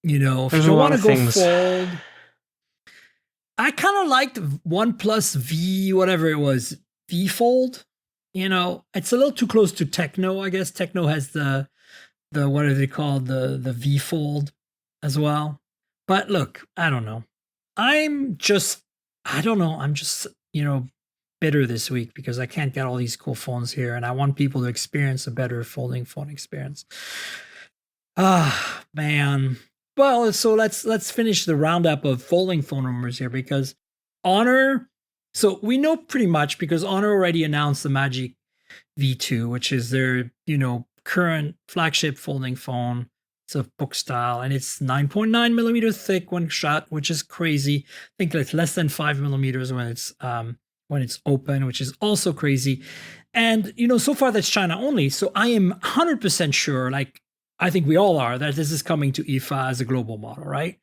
If There's you a want lot to of go things. Fold, I kind of liked OnePlus V, whatever it was, V Fold. It's a little too close to Techno, I guess. Techno has the what are they called? The V Fold as well. But look, I don't know. I'm just bitter this week because I can't get all these cool phones here, and I want people to experience a better folding phone experience. Ah, man. Well, so let's finish the roundup of folding phone rumors here because Honor. So we know pretty much because Honor already announced the Magic V2, which is their current flagship folding phone. It's a book style, and it's 9.9 millimeter thick when shot, which is crazy. I think it's less than 5 millimeters when it's open, which is also crazy. And so far that's China only. So I am 100% sure, like I think we all are, that this is coming to IFA as a global model, right?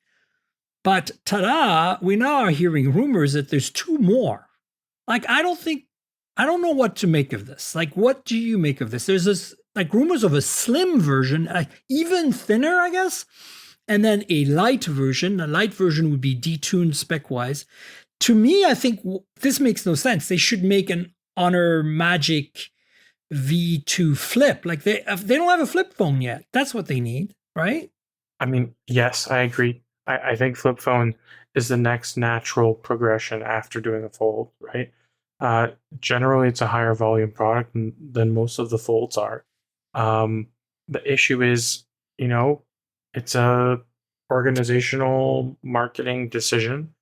But ta-da, we now are hearing rumors that there's 2 more. Like I don't know what to make of this. Like, what do you make of this? There's this like rumors of a slim version, even thinner, I guess, and then a light version. A light version would be detuned spec-wise. To me, I think this makes no sense. They should make an Honor Magic V2 Flip. Like they don't have a flip phone yet. That's what they need, right? I mean, yes, I agree. I think flip phone is the next natural progression after doing a fold, right? Generally, it's a higher volume product than most of the folds are. The issue is, it's a organizational marketing decision.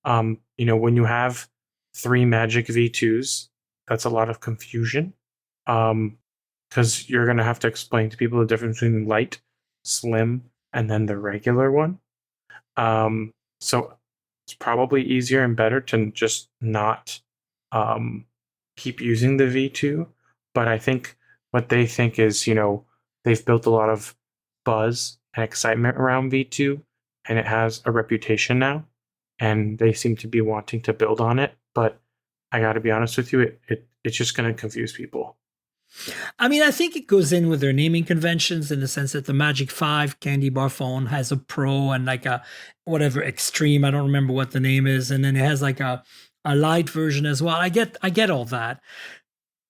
When you have 3 Magic V2s, that's a lot of confusion. Because you're going to have to explain to people the difference between light, slim, and then the regular one. So it's probably easier and better to just not keep using the V2. But I think what they think is, they've built a lot of buzz and excitement around V2, and it has a reputation now, and they seem to be wanting to build on it. But I got to be honest with you, it's just going to confuse people. I mean, I think it goes in with their naming conventions in the sense that the Magic 5 candy bar phone has a Pro and like a whatever Extreme. I don't remember what the name is. And then it has like a light version as well. I get all that.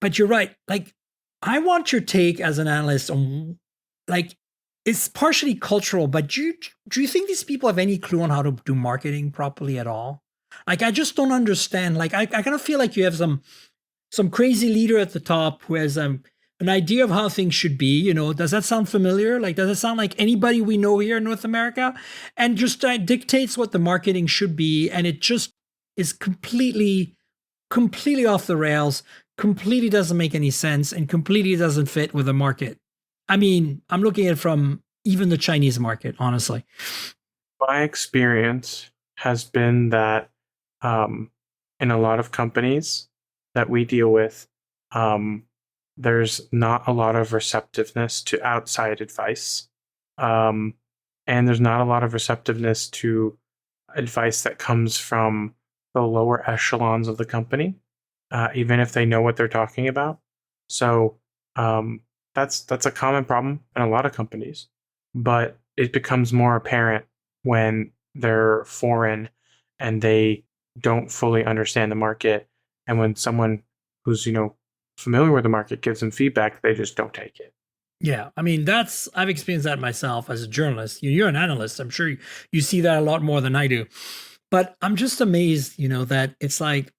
But you're right. Like, I want your take as an analyst on, like, it's partially cultural, but do you think these people have any clue on how to do marketing properly at all? Like, I just don't understand. Like, I kind of feel like you have some crazy leader at the top who has an idea of how things should be. Does that sound familiar? Like, does it sound like anybody we know here in North America? And just dictates what the marketing should be. And it just is completely off the rails, completely doesn't make any sense, and completely doesn't fit with the market. I mean, I'm looking at it from even the Chinese market, honestly. My experience has been that in a lot of companies that we deal with, there's not a lot of receptiveness to outside advice. And there's not a lot of receptiveness to advice that comes from the lower echelons of the company, even if they know what they're talking about. So that's a common problem in a lot of companies, but it becomes more apparent when they're foreign and they don't fully understand the market. And when someone who's, familiar with the market gives them feedback, they just don't take it. Yeah, I mean, I've experienced that myself as a journalist. You're an analyst. I'm sure you see that a lot more than I do. But I'm just amazed, that it's like,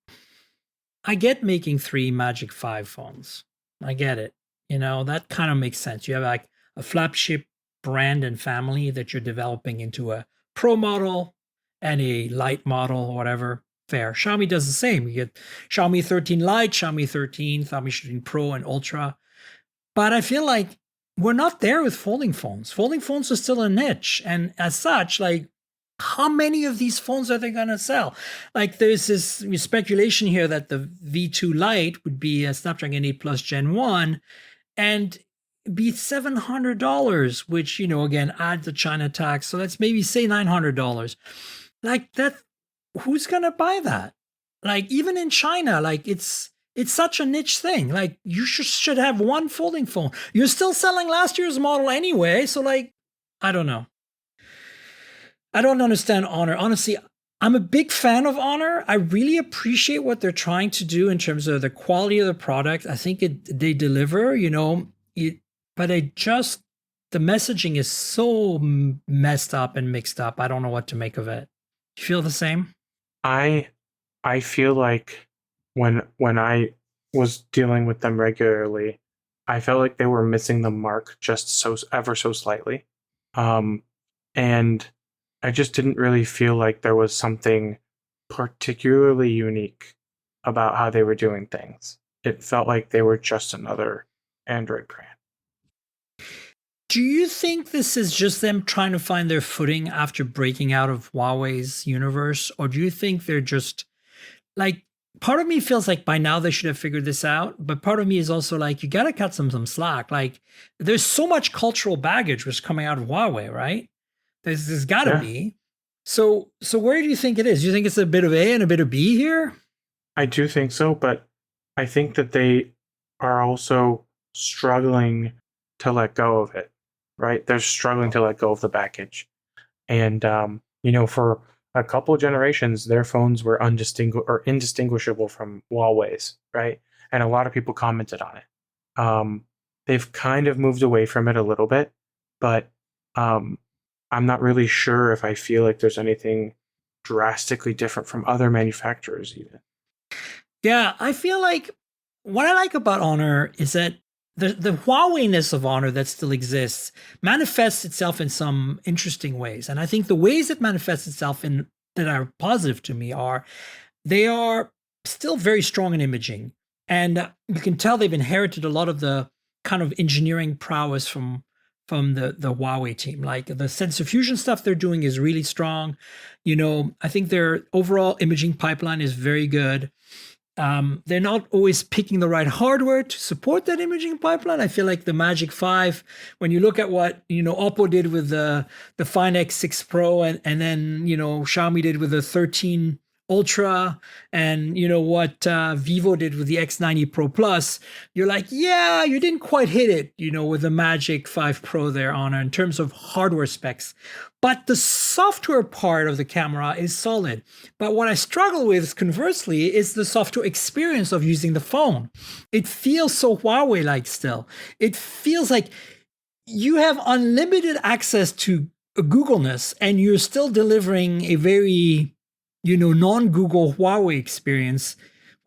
I get making 3 Magic 5 phones. I get it. That kind of makes sense. You have like a flagship brand and family that you're developing into a pro model and a light model or whatever. Fair. Xiaomi does the same. You get Xiaomi 13 Lite, Xiaomi 13, Xiaomi 13 Pro, and Ultra. But I feel like we're not there with folding phones. Folding phones are still a niche. And as such, like, how many of these phones are they going to sell? Like, there's this speculation here that the V2 Lite would be a Snapdragon 8 Plus Gen 1 and be $700, which, again, add the China tax. So let's maybe say $900. Like, that, who's going to buy that? Like, even in China, like, it's such a niche thing. Like, you should have one folding phone. You're still selling last year's model anyway. So, like, I don't know. I don't understand Honor. Honestly, I'm a big fan of Honor. I really appreciate what they're trying to do in terms of the quality of the product. I think they deliver, but the messaging is so messed up and mixed up. I don't know what to make of it. You feel the same? I feel like when I was dealing with them regularly, I felt like they were missing the mark just ever so slightly. And I just didn't really feel like there was something particularly unique about how they were doing things. It felt like they were just another Android brand. Do you think this is just them trying to find their footing after breaking out of Huawei's universe? Or do you think they're just like, part of me feels like by now they should have figured this out, but part of me is also like, you got to cut some slack. Like, there's so much cultural baggage was coming out of Huawei, right? There's got to be. So where do you think it is? Do you think it's a bit of A and a bit of B here? I do think so, but I think that they are also struggling to let go of it, right? They're struggling to let go of the baggage. And, for a couple of generations, their phones were indistinguishable from Huawei's, right? And a lot of people commented on it. They've kind of moved away from it a little bit, but I'm not really sure if I feel like there's anything drastically different from other manufacturers even. Yeah, I feel like what I like about Honor is that the Huawei-ness of Honor that still exists manifests itself in some interesting ways. And I think the ways it manifests itself in that are positive to me are they are still very strong in imaging. And you can tell they've inherited a lot of the kind of engineering prowess from the Huawei team. Like, the sensor fusion stuff they're doing is really strong. I think their overall imaging pipeline is very good. They're not always picking the right hardware to support that imaging pipeline. I feel like the Magic 5, when you look at what, Oppo did with the Find X6 Pro and then, Xiaomi did with the 13 Ultra and what Vivo did with the X90 Pro Plus, you're like, yeah, you didn't quite hit it, with the Magic 5 Pro there, Honor, in terms of hardware specs. But the software part of the camera is solid. But what I struggle with, conversely, is the software experience of using the phone. It feels so Huawei-like still. It feels like you have unlimited access to Google-ness and you're still delivering a very non-Google Huawei experience,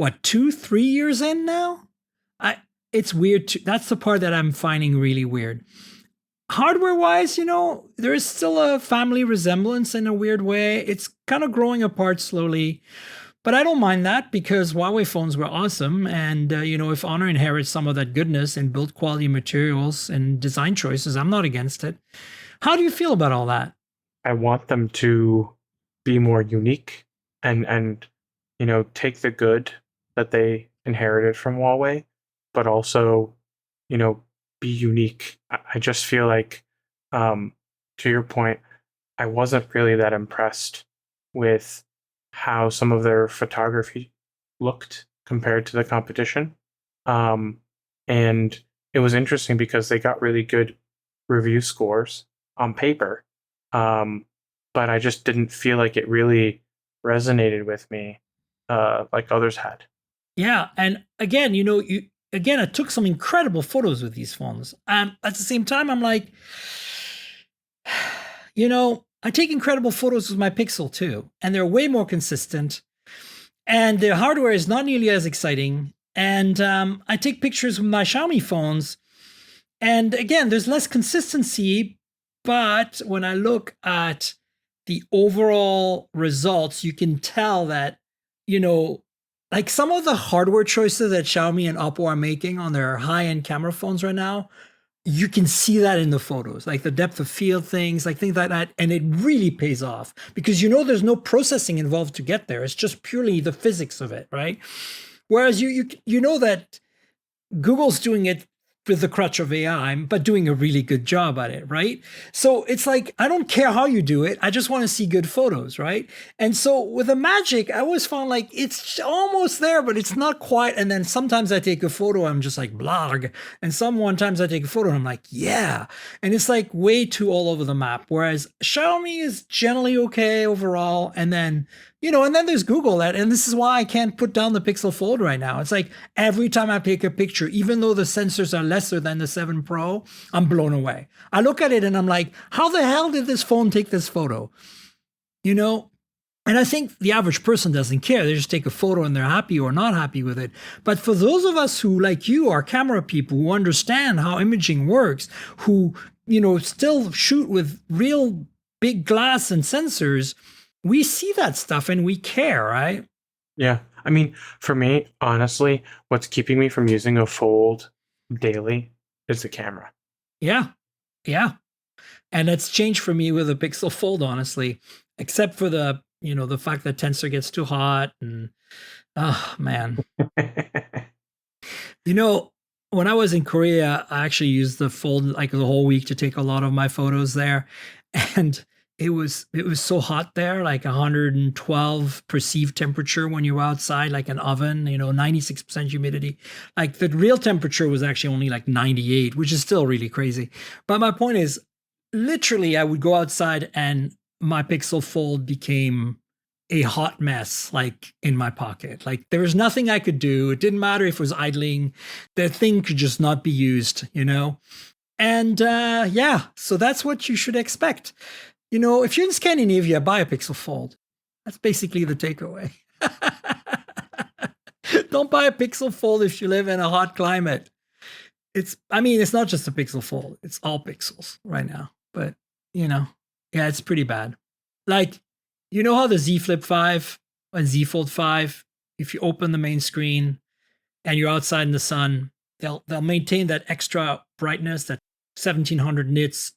2-3 years in now? It's weird too. That's the part that I'm finding really weird. Hardware-wise, there is still a family resemblance in a weird way. It's kind of growing apart slowly, but I don't mind that because Huawei phones were awesome. And, if Honor inherits some of that goodness and build quality materials and design choices, I'm not against it. How do you feel about all that? I want them to be more unique and take the good that they inherited from Huawei, but also, be unique. I just feel like, to your point, I wasn't really that impressed with how some of their photography looked compared to the competition. And it was interesting because they got really good review scores on paper. But I just didn't feel like it really resonated with me like others had. Yeah. And again, I took some incredible photos with these phones. At the same time, I'm like, I take incredible photos with my Pixel too. And they're way more consistent. And their hardware is not nearly as exciting. And I take pictures with my Xiaomi phones And again, there's less consistency, but when I look at the overall results, you can tell that, like some of the hardware choices that Xiaomi and Oppo are making on their high-end camera phones right now, you can see that in the photos, like the depth of field things, like things like that. And it really pays off because there's no processing involved to get there. It's just purely the physics of it, right? Whereas you know that Google's doing it with the crutch of AI, but doing a really good job at it, right? So it's like, I don't care how you do it. I just want to see good photos, right? And so with the Magic, I always found like it's almost there, but it's not quite. And then sometimes I take a photo, I'm just like, blog. And one times I take a photo and I'm like, yeah. And it's like way too all over the map. Whereas Xiaomi is generally okay overall. And then and then there's Google, and this is why I can't put down the Pixel Fold right now. It's like every time I take a picture, even though the sensors are lesser than the 7 Pro, I'm blown away. I look at it and I'm like, how the hell did this phone take this photo? And I think the average person doesn't care. They just take a photo and they're happy or not happy with it. But for those of us who, like you, are camera people who understand how imaging works, who, still shoot with real big glass and sensors, we see that stuff and we care, right? Yeah. I mean, for me, honestly, what's keeping me from using a Fold daily is the camera. Yeah. Yeah. And it's changed for me with the Pixel Fold, honestly, except for the, the fact that Tensor gets too hot and, oh, man. When I was in Korea, I actually used the Fold like the whole week to take a lot of my photos there. And it was so hot there, like 112 perceived temperature when you were outside, like an oven, 96% humidity. Like the real temperature was actually only like 98, which is still really crazy. But my point is, literally, I would go outside and my Pixel Fold became a hot mess, like in my pocket. Like there was nothing I could do. It didn't matter if it was idling. The thing could just not be used, And so that's what you should expect. If you're in Scandinavia, buy a Pixel Fold. That's basically the takeaway. Don't buy a Pixel Fold if you live in a hot climate. It's not just a Pixel Fold. It's all pixels right now. But, it's pretty bad. Like, how the Z Flip 5 and Z Fold 5, if you open the main screen and you're outside in the sun, they'll maintain that extra brightness, that 1700 nits,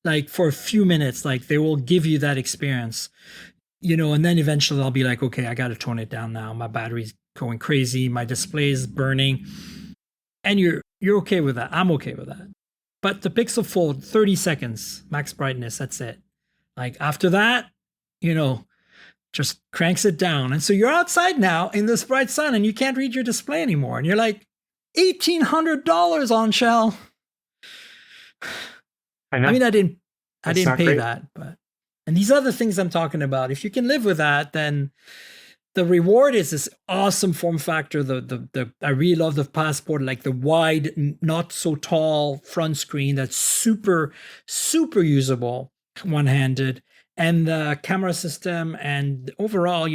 like for a few minutes, like they will give you that experience, and then eventually I'll be like, okay, I got to tone it down now. My battery's going crazy. My display is burning. And you're okay with that. I'm okay with that. But the Pixel Fold, 30 seconds, max brightness. That's it. Like after that, just cranks it down. And so you're outside now in this bright sun and you can't read your display anymore. And you're like, $1,800 on Shell. I know. I didn't pay great. That, and these other things I'm talking about, if you can live with that, then the reward is this awesome form factor. I really love the Passport, like the wide, not so tall front screen that's super, super usable one-handed, and the camera system, and overall,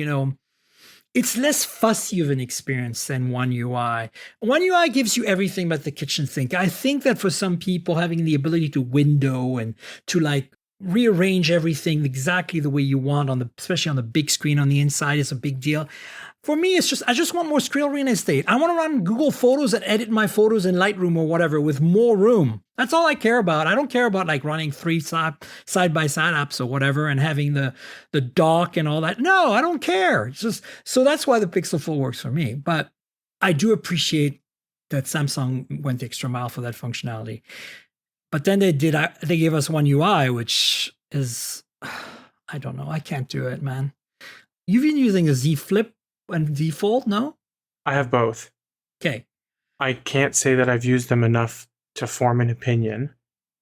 it's less fussy of an experience than One UI. One UI gives you everything but the kitchen sink. I think that for some people, having the ability to window and to like rearrange everything exactly the way you want especially on the big screen on the inside is a big deal. For me, it's just, I just want more screen real estate. I want to run Google Photos and edit my photos in Lightroom or whatever with more room. That's all I care about. I don't care about like running 3 side-by-side apps or whatever and having the dock and all that. No, I don't care. It's just, so that's why the Pixel Fold works for me. But I do appreciate that Samsung went the extra mile for that functionality. But then they gave us One UI, which is, I don't know. I can't do it, man. You've been using a Z Flip and Z Fold, no? I have both. Okay. I can't say that I've used them enough to form an opinion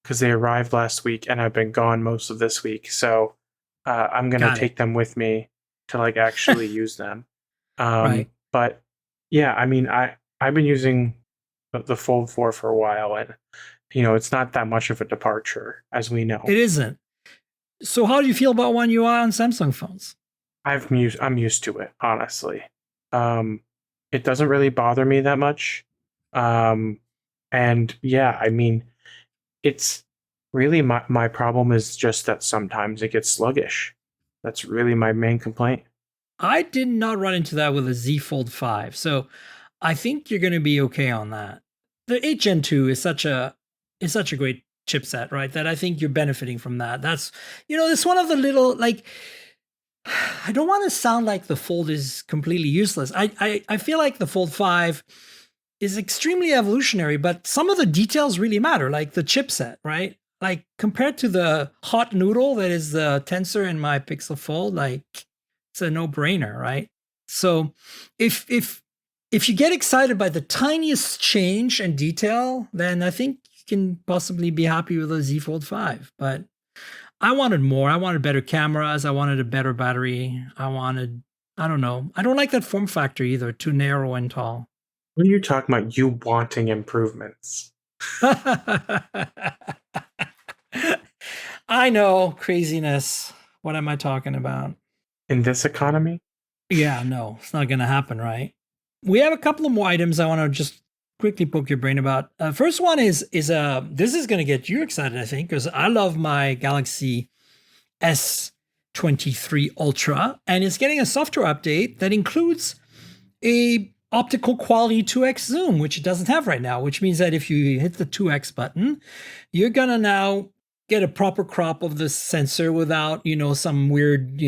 because they arrived last week and I've been gone most of this week. So I'm going to take them with me to like actually use them. Right. But yeah, I've been using the Fold 4 for a while, and it's not that much of a departure, as we know. It isn't. So how do you feel about One UI on Samsung phones? I'm used to it, honestly. It doesn't really bother me that much. And yeah, It's really my problem is just that sometimes it gets sluggish. That's really my main complaint. I did not run into that with a Z Fold 5, so I think you're going to be okay on that. The 8 Gen 2 is such a great chipset, right? That I think you're benefiting from that. That's, it's one of the little, like, I don't want to sound like the Fold is completely useless. I feel like the Fold 5 is extremely evolutionary, but some of the details really matter, like the chipset, right? Like compared to the hot noodle that is the Tensor in my Pixel Fold, like it's a no-brainer, right? So if you get excited by the tiniest change and detail, then I think you can possibly be happy with a Z Fold 5. But I wanted more. I wanted better cameras. I wanted a better battery. I don't know. I don't like that form factor either, too narrow and tall. What are you talking about? You wanting improvements? I know, craziness. What am I talking about? In this economy? Yeah, no, it's not going to happen, right? We have a couple of more items I want to just quickly poke your brain about. First one is this is going to get you excited, I think, because I love my Galaxy S23 Ultra, and it's getting a software update that includes a optical quality 2x zoom, which it doesn't have right now, which means that if you hit the 2x button, you're going to now get a proper crop of the sensor without, some weird,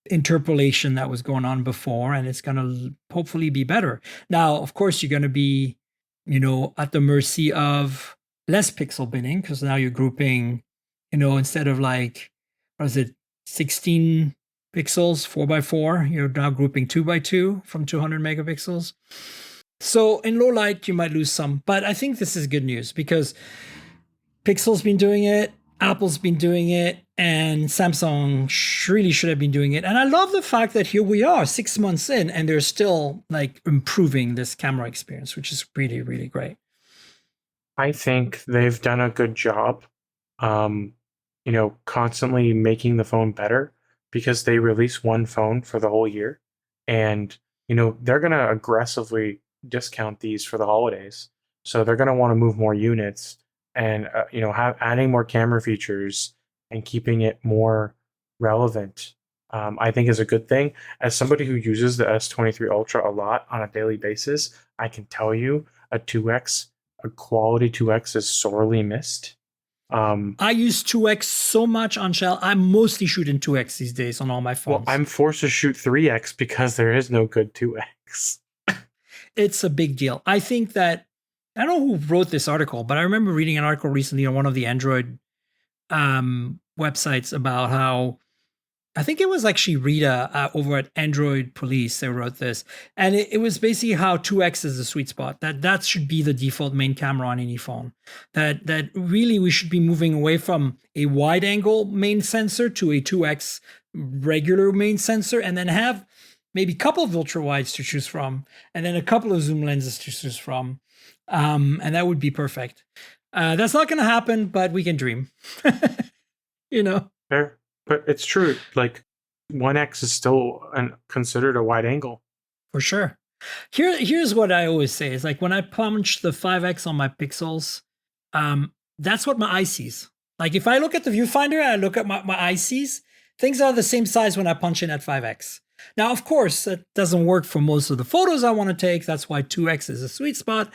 interpolation that was going on before, and it's going to hopefully be better. Now, of course, you're going to be, at the mercy of less pixel binning, because now you're grouping, instead of like, 16 pixels 4x4, you're now grouping 2x2 from 200 megapixels. So in low light, you might lose some, but I think this is good news because Pixel's been doing it, Apple's been doing it, and Samsung really should have been doing it. And I love the fact that here we are 6 months in and they're still like improving this camera experience, which is really, really great. I think they've done a good job, constantly making the phone better because they release one phone for the whole year. And, they're going to aggressively discount these for the holidays. So they're going to want to move more units and, adding more camera features and keeping it more relevant, I think is a good thing. As somebody who uses the S23 Ultra a lot on a daily basis, I can tell you a quality 2X is sorely missed. I use 2X so much on Shell. I'm mostly shooting 2X these days on all my phones. Well, I'm forced to shoot 3X because there is no good 2X. It's a big deal. I think that, I don't know who wrote this article, but I remember reading an article recently on one of the Android websites about how, I think it was actually Rita over at Android Police that wrote this. And it was basically how 2X is the sweet spot. That should be the default main camera on any phone. That really we should be moving away from a wide angle main sensor to a 2X regular main sensor, and then have maybe a couple of ultra wides to choose from, and then a couple of zoom lenses to choose from. And that would be perfect. That's not going to happen, but we can dream. Fair. But it's true. Like 1X is still considered a wide angle. For sure. Here's what I always say is like when I punch the 5X on my pixels, that's what my eye sees. Like if I look at the viewfinder and I look at my eye sees, things are the same size when I punch in at 5X. Now, of course, that doesn't work for most of the photos I want to take. That's why 2X is a sweet spot.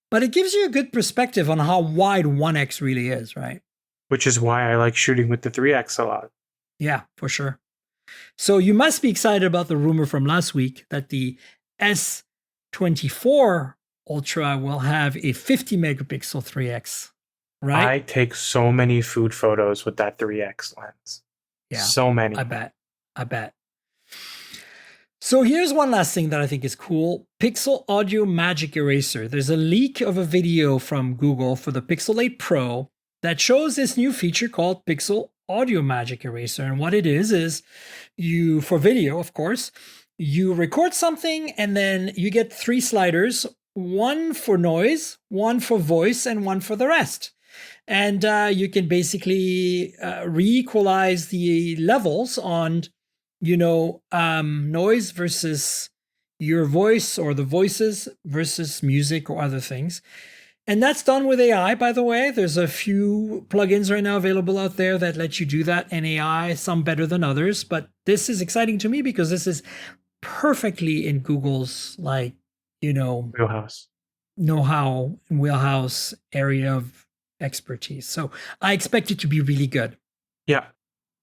But it gives you a good perspective on how wide 1X really is, right? Which is why I like shooting with the 3X a lot. Yeah, for sure. So you must be excited about the rumor from last week that the S24 Ultra will have a 50 megapixel 3X, right? I take so many food photos with that 3X lens. Yeah. So many. I bet. So here's one last thing that I think is cool. Pixel Audio Magic Eraser. There's a leak of a video from Google for the Pixel 8 Pro that shows this new feature called Pixel Audio Magic Eraser. And what it is you, for video, of course, you record something and then you get 3 sliders, one for noise, one for voice, and one for the rest. And you can basically re-equalize the levels on, noise versus your voice or the voices versus music or other things. And that's done with AI, by the way. There's a few plugins right now available out there that let you do that in AI, some better than others. But this is exciting to me because this is perfectly in Google's, Wheelhouse. know-how and wheelhouse area of expertise. So I expect it to be really good. Yeah.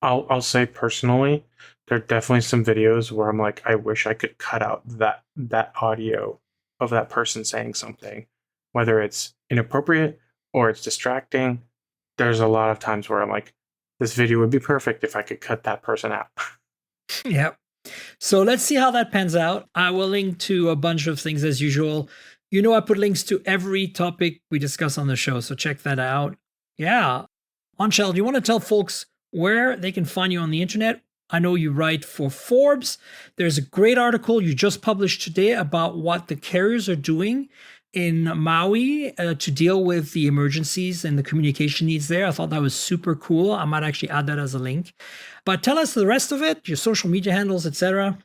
I'll say personally, there are definitely some videos where I'm like, I wish I could cut out that audio of that person saying something, whether it's inappropriate or it's distracting. There's a lot of times where I'm like, this video would be perfect if I could cut that person out. Yep. So let's see how that pans out. I will link to a bunch of things as usual. I put links to every topic we discuss on the show, so check that out. Yeah. Anshel, do you want to tell folks where they can find you on the internet? I know you write for Forbes. There's a great article you just published today about what the carriers are doing in Maui to deal with the emergencies and the communication needs there. I thought that was super cool. I might actually add that as a link. But tell us the rest of it, your social media handles, etc.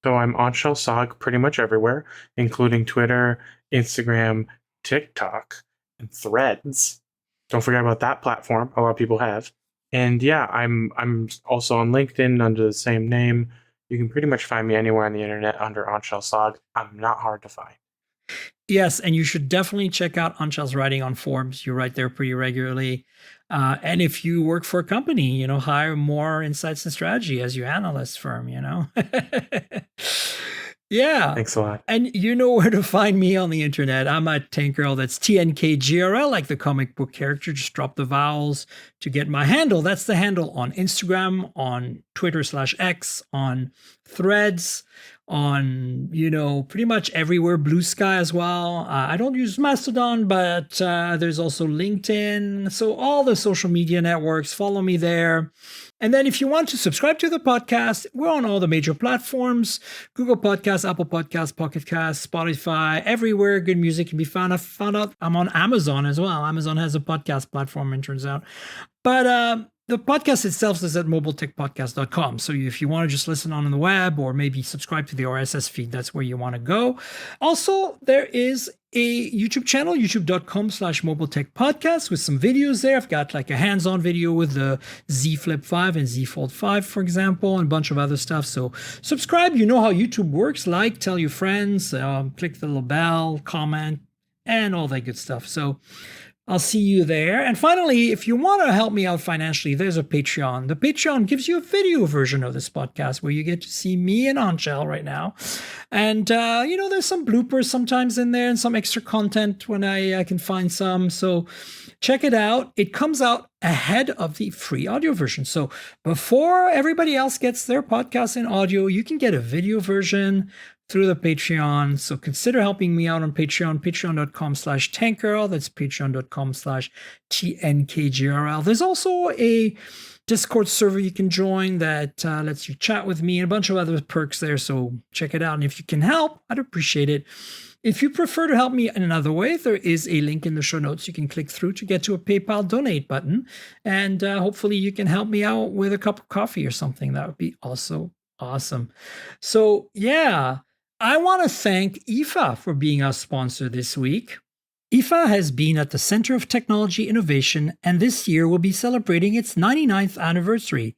So I'm Anshel Sag pretty much everywhere, including Twitter, Instagram, TikTok, and Threads. Don't forget about that platform. A lot of people have. And yeah, I'm also on LinkedIn under the same name. You can pretty much find me anywhere on the internet under Anshel Sag. I'm not hard to find. Yes, and you should definitely check out Anshel's writing on Forbes. You write there pretty regularly. And if you work for a company, hire more insights and strategy as your analyst firm, Yeah. Thanks a lot. And you know where to find me on the internet. I'm at Tank Girl. That's TNKGRL, like the comic book character. Just drop the vowels to get my handle. That's the handle on Instagram, on Twitter/X, on Threads, on, pretty much everywhere. Blue Sky as well. I don't use Mastodon, but there's also LinkedIn. So all the social media networks, follow me there. And then if you want to subscribe to the podcast, we're on all the major platforms: Google Podcasts, Apple Podcasts, Pocket Casts, Spotify, everywhere good music can be found. I found out I'm on Amazon as well. Amazon has a podcast platform, it turns out. But the podcast itself is at mobiletechpodcast.com. So if you want to just listen on the web or maybe subscribe to the RSS feed, that's where you want to go. Also, there is a YouTube channel, youtube.com/mobiletechpodcast, with some videos there. I've got like a hands-on video with the Z Flip 5 and Z Fold 5, for example, and a bunch of other stuff. So subscribe. You know how YouTube works. Like, tell your friends, click the little bell, comment, and all that good stuff. So I'll see you there. And finally, if you want to help me out financially, there's a Patreon. The Patreon gives you a video version of this podcast where you get to see me and Anshel right now. And, there's some bloopers sometimes in there and some extra content when I can find some. So check it out. It comes out ahead of the free audio version. So before everybody else gets their podcast in audio, you can get a video version through the Patreon. So consider helping me out on Patreon, patreon.com/tankgirl. That's patreon.com/TNKGRL. There's also a Discord server you can join that lets you chat with me and a bunch of other perks there. So check it out. And if you can help, I'd appreciate it. If you prefer to help me in another way, there is a link in the show notes you can click through to get to a PayPal donate button. And hopefully you can help me out with a cup of coffee or something. That would be also awesome. So yeah, I want to thank IFA for being our sponsor this week. IFA has been at the center of technology innovation, and this year will be celebrating its 99th anniversary.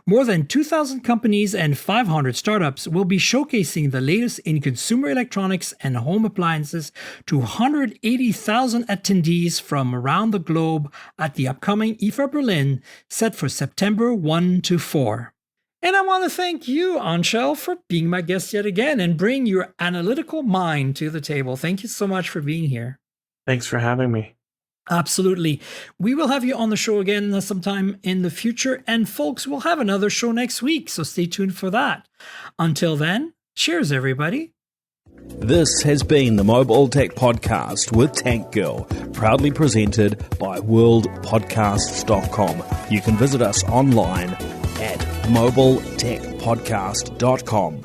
More than 2,000 companies and 500 startups will be showcasing the latest in consumer electronics and home appliances to 180,000 attendees from around the globe at the upcoming IFA Berlin, set for September 1 to 4. And I want to thank you, Anshel, for being my guest yet again and bring your analytical mind to the table. Thank you so much for being here. Thanks for having me. Absolutely. We will have you on the show again sometime in the future. And folks, we'll have another show next week, so stay tuned for that. Until then, cheers, everybody. This has been the Mobile Tech Podcast with Tank Girl, proudly presented by worldpodcasts.com. You can visit us online at mobiletechpodcast.com.